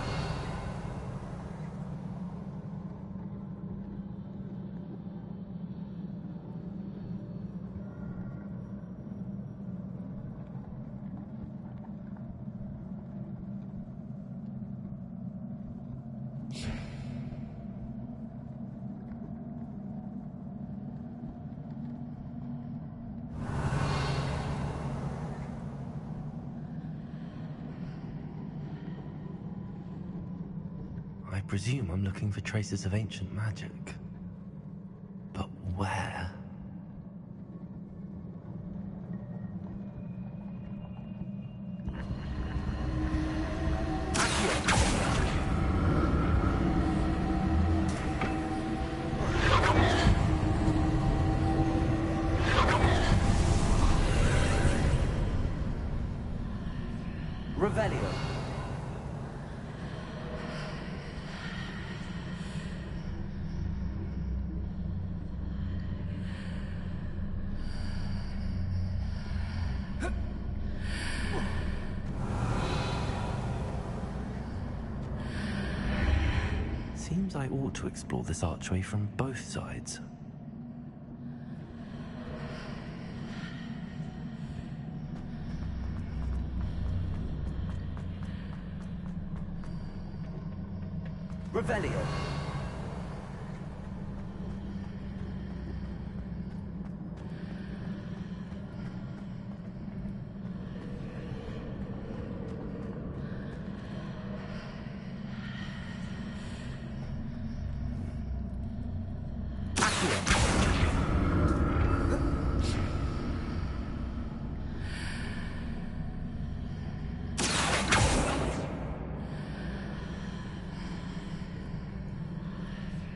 I presume I'm looking for traces of ancient magic. But where? Revelio. Seems I ought to explore this archway from both sides. Revelio.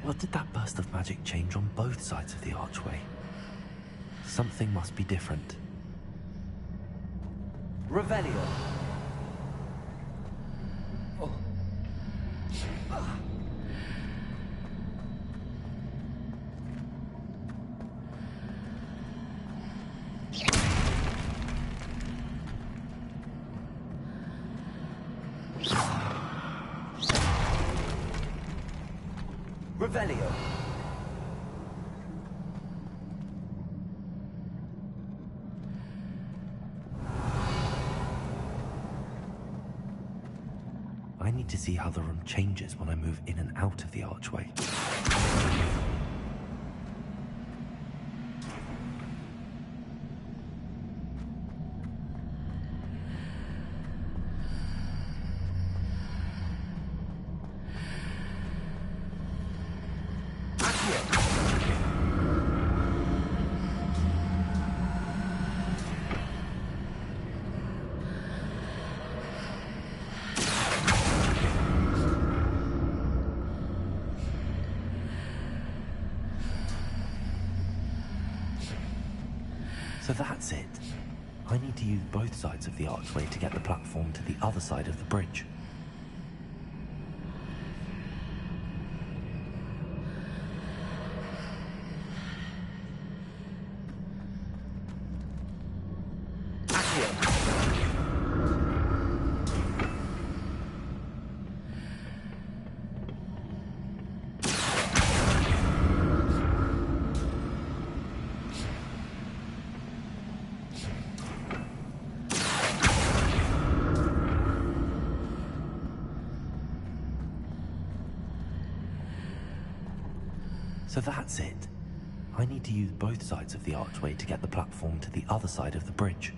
What did that burst of magic change on both sides of the archway? Something must be different. Revelio. Revelio. I need to see how the room changes when I move in and out of the archway. So that's it. I need to use both sides of the archway to get the platform to the other side of the bridge. So that's it. I need to use both sides of the archway to get the platform to the other side of the bridge.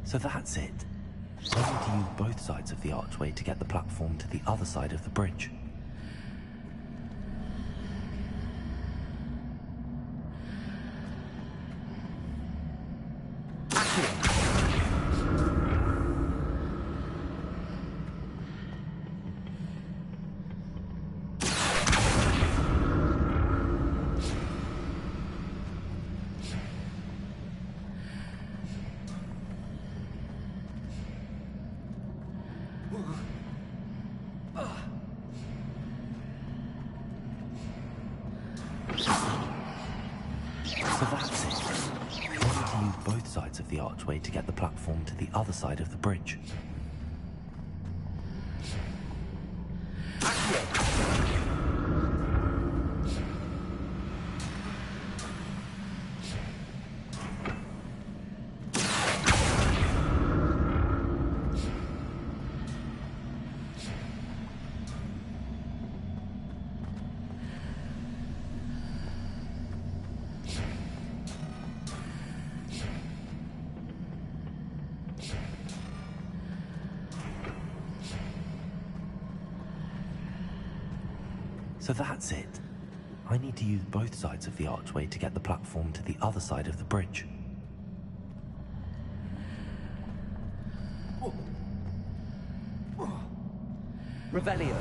So that's it. I need to use both sides of the archway to get the platform to the other side of the bridge. So that's it. I need to use both sides of the archway to get the platform to the other side of the bridge. So that's it. I need to use both sides of the archway to get the platform to the other side of the bridge. Revelio.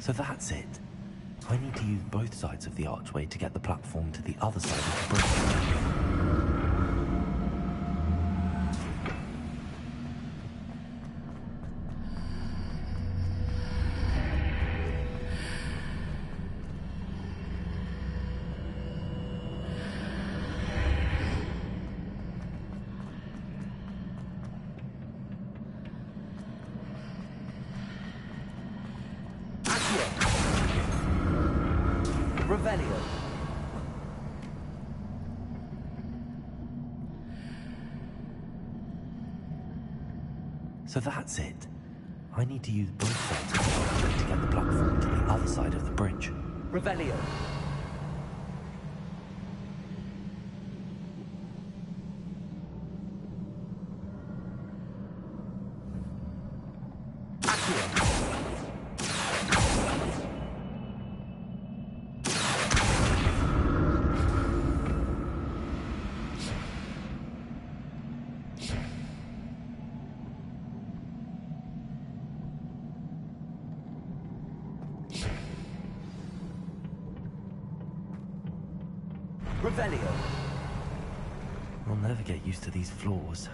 So that's it. I need to use both sides of the archway to get the platform to the other side of the bridge. Revelio. So that's it. I need to use both sides of the archway to get the platform to the other side of the bridge. Revelio. Revelio. I'll never get used to these floors.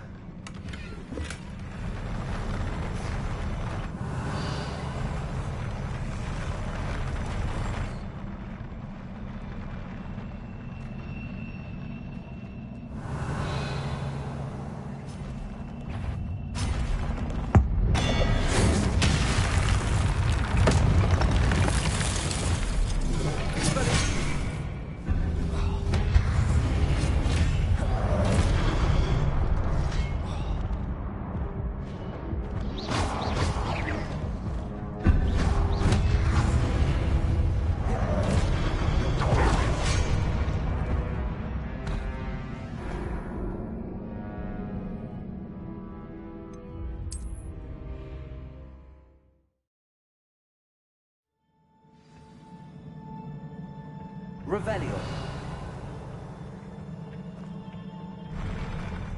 Revelio.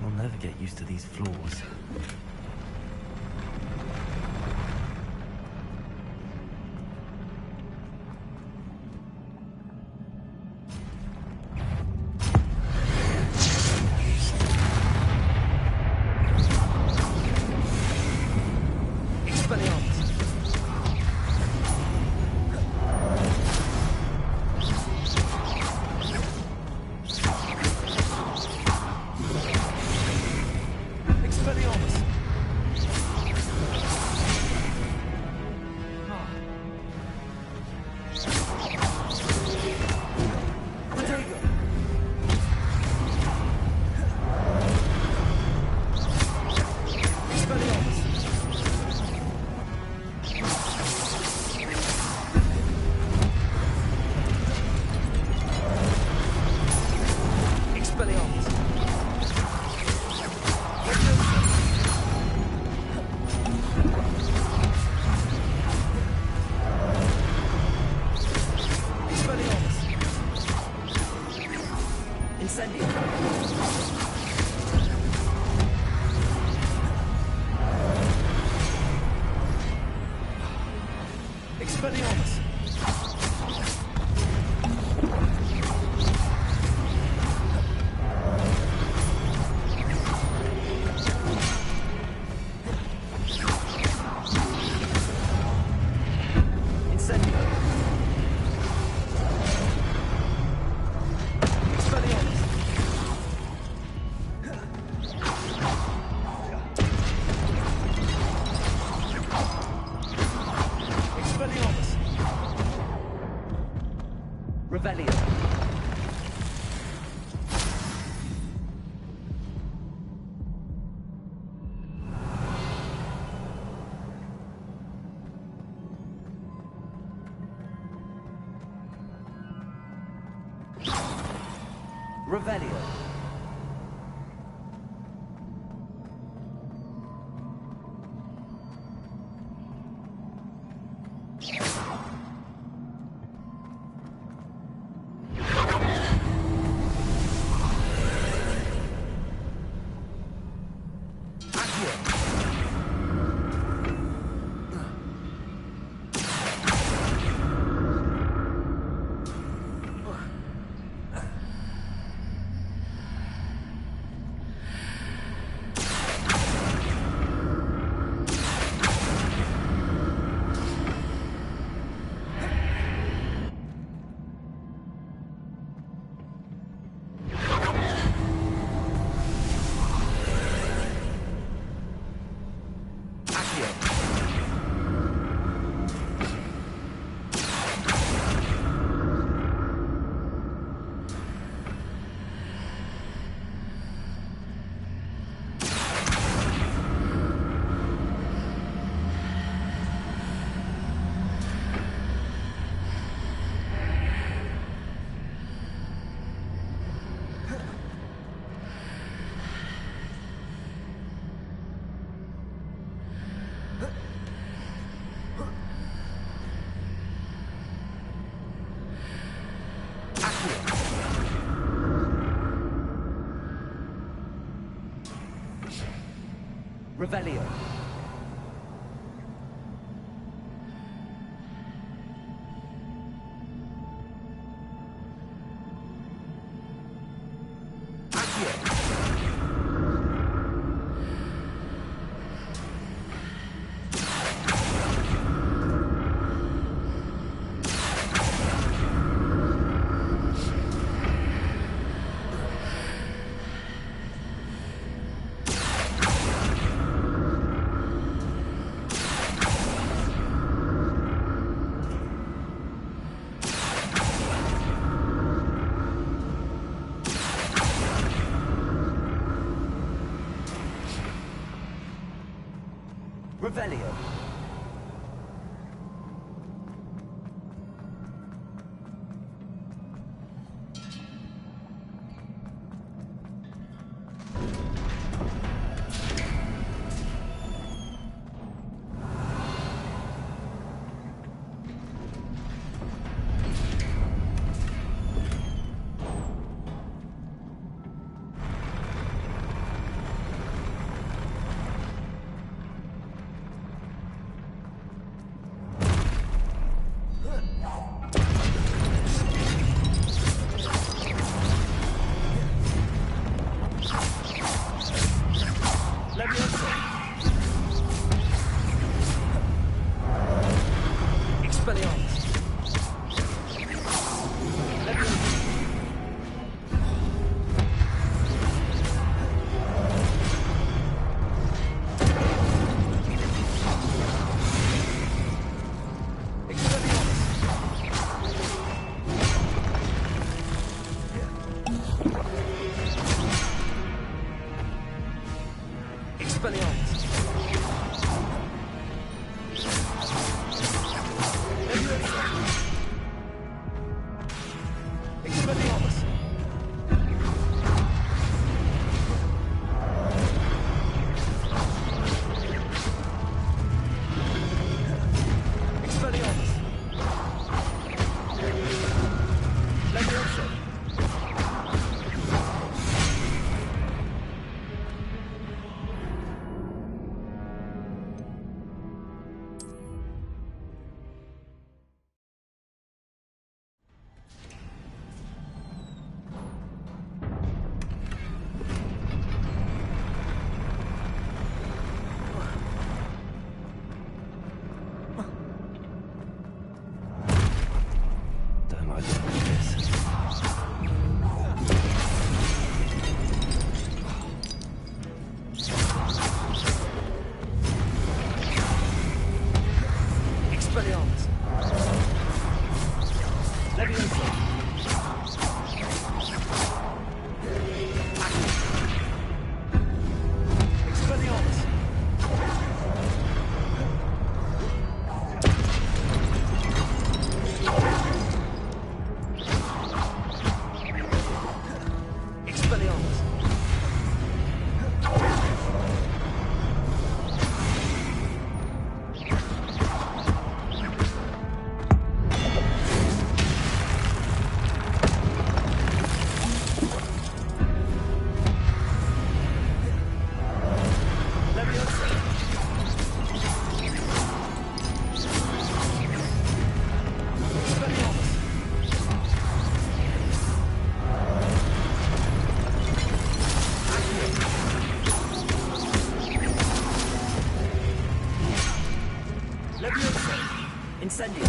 I'll never get used to these floors. Revelio. Revelio. Revelio. Incendio.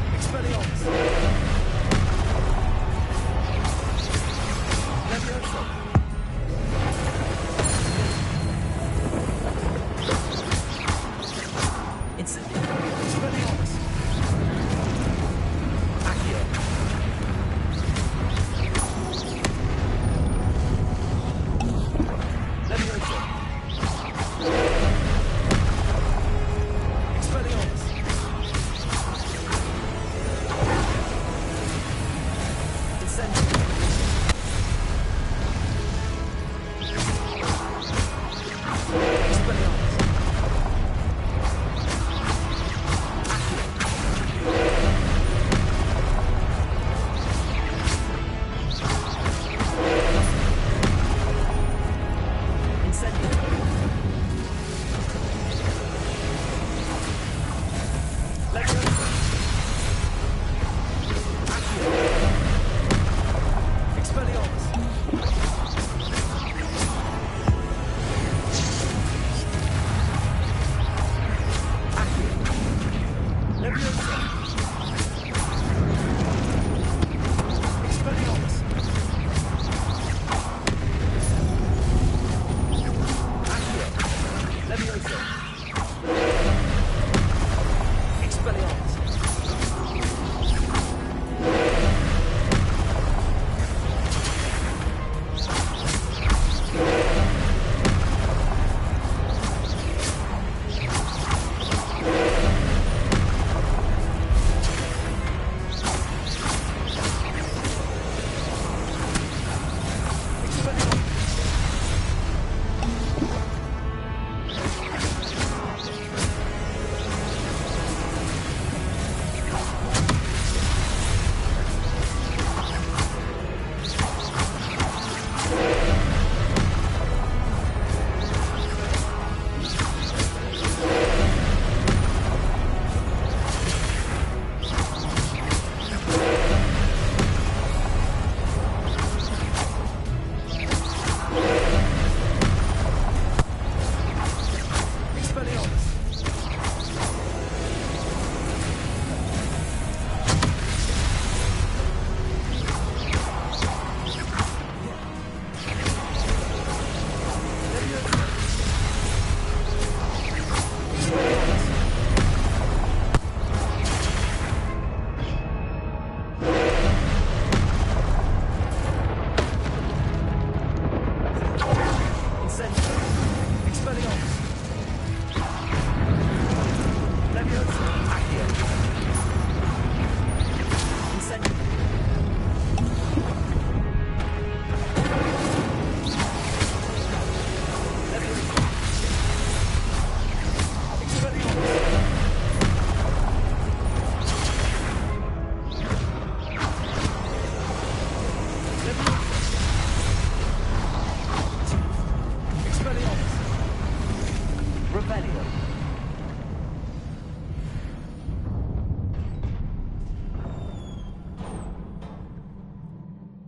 Expelliarmus. Levioso. Incendio. Expelliarmus. Accio.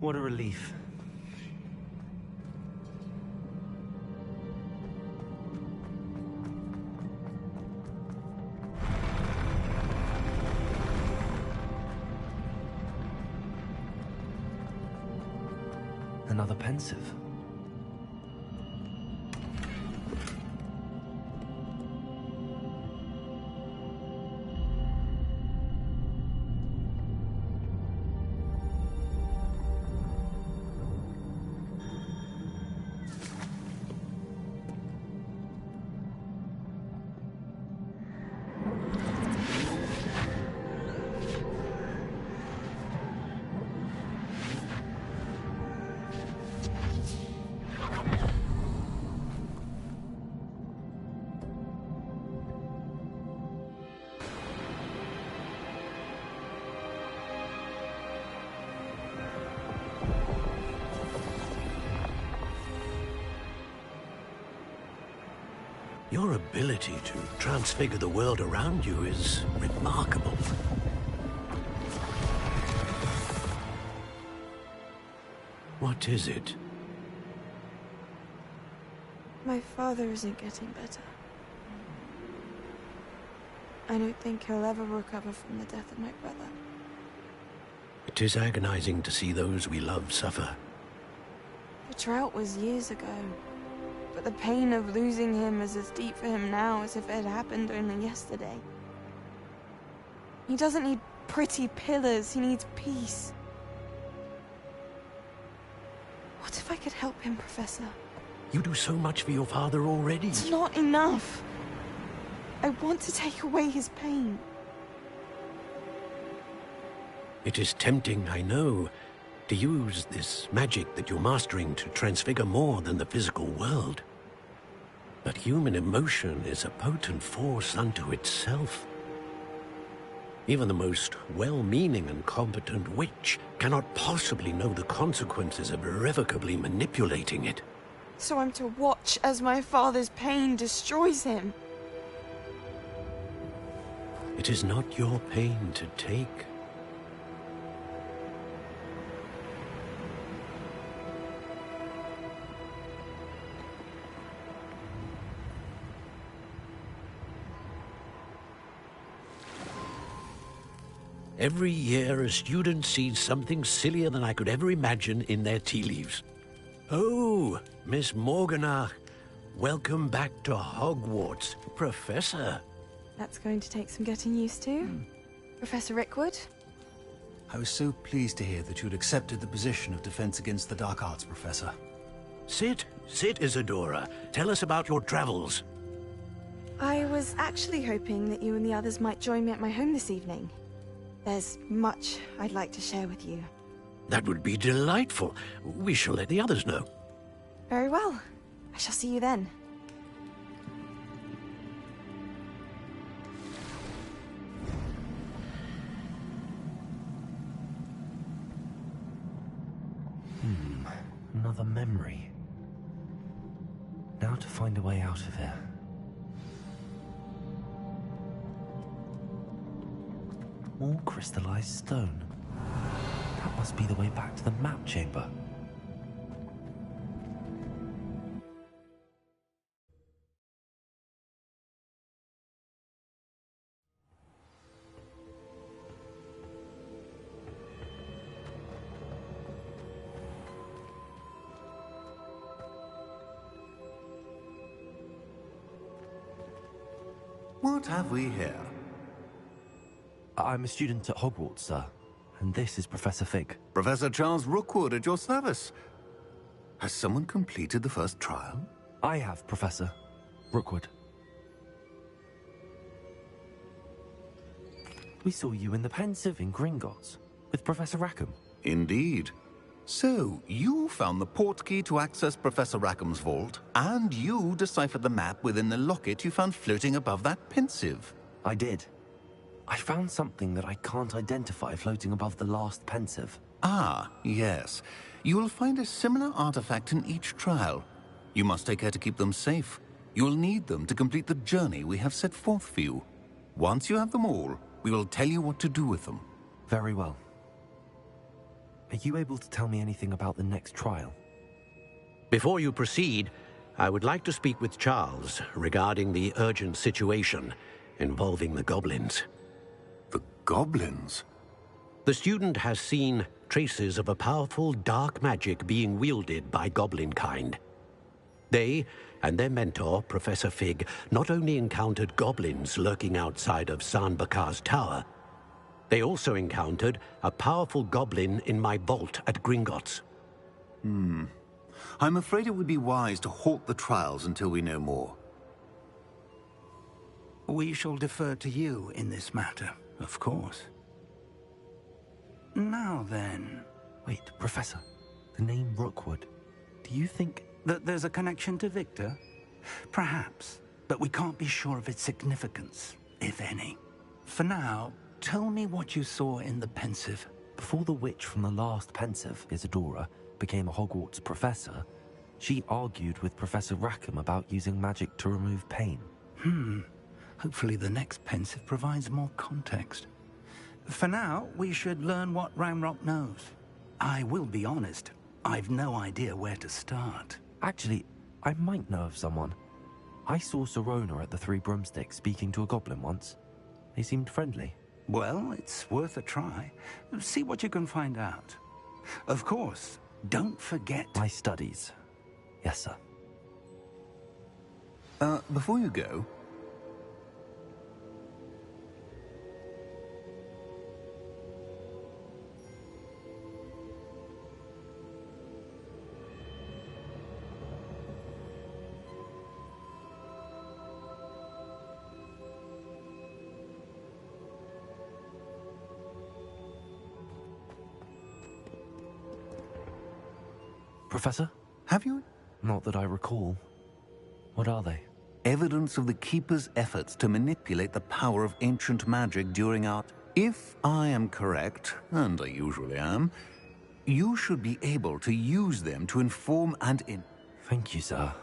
What a relief. Another pensive. Your ability to transfigure the world around you is remarkable. What is it? My father isn't getting better. I don't think he'll ever recover from the death of my brother. It is agonizing to see those we love suffer. The drought was years ago, but the pain of losing him is as deep for him now as if it had happened only yesterday. He doesn't need pretty pillars, he needs peace. What if I could help him, Professor? You do so much for your father already. It's not enough. I want to take away his pain. It is tempting, I know, to use this magic that you're mastering to transfigure more than the physical world. But human emotion is a potent force unto itself. Even the most well-meaning and competent witch cannot possibly know the consequences of irrevocably manipulating it. So I'm to watch as my father's pain destroys him. It is not your pain to take. Every year, a student sees something sillier than I could ever imagine in their tea leaves. Oh, Miss Morganach, welcome back to Hogwarts, Professor. That's going to take some getting used to. Professor Rickwood? I was so pleased to hear that you'd accepted the position of Defense Against the Dark Arts, Professor. Sit, Isadora. Tell us about your travels. I was actually hoping that you and the others might join me at my home this evening. There's much I'd like to share with you. That would be delightful. We shall let the others know. Very well. I shall see you then. Another memory. Now to find a way out of here. More crystallized stone. That must be the way back to the map chamber. What have we here? I'm a student at Hogwarts, sir. And this is Professor Fig. Professor Charles Rookwood at your service. Has someone completed the first trial? I have, Professor Rookwood. We saw you in the Pensive in Gringotts with Professor Rackham. Indeed. So, you found the portkey to access Professor Rackham's vault, and you deciphered the map within the locket you found floating above that Pensive. I did. I found something that I can't identify floating above the last Pensive. Ah, yes. You will find a similar artifact in each trial. You must take care to keep them safe. You will need them to complete the journey we have set forth for you. Once you have them all, we will tell you what to do with them. Very well. Are you able to tell me anything about the next trial? Before you proceed, I would like to speak with Charles regarding the urgent situation involving the goblins. The goblins? The student has seen traces of a powerful dark magic being wielded by goblin kind. They and their mentor, Professor Fig, not only encountered goblins lurking outside of Sanbakar's tower, they also encountered a powerful goblin in my vault at Gringotts. I'm afraid it would be wise to halt the trials until we know more. We shall defer to you in this matter, of course. Now then... Wait, Professor. The name Rookwood. Do you think... that there's a connection to Victor? Perhaps, but we can't be sure of its significance, if any. For now, tell me what you saw in the Pensive. Before the witch from the last Pensive, Isadora, became a Hogwarts professor, she argued with Professor Rackham about using magic to remove pain. Hopefully the next Pensive provides more context. For now, we should learn what Ramrock knows. I will be honest, I've no idea where to start. Actually, I might know of someone. I saw Sirona at the Three Broomsticks speaking to a goblin once. They seemed friendly. Well, it's worth a try. See what you can find out. Of course, don't forget... my studies. Yes, sir. Before you go... Professor? Have you? Not that I recall. What are they? Evidence of the Keeper's efforts to manipulate the power of ancient magic during our... If I am correct, and I usually am, you should be able to use them to inform and Thank you, sir.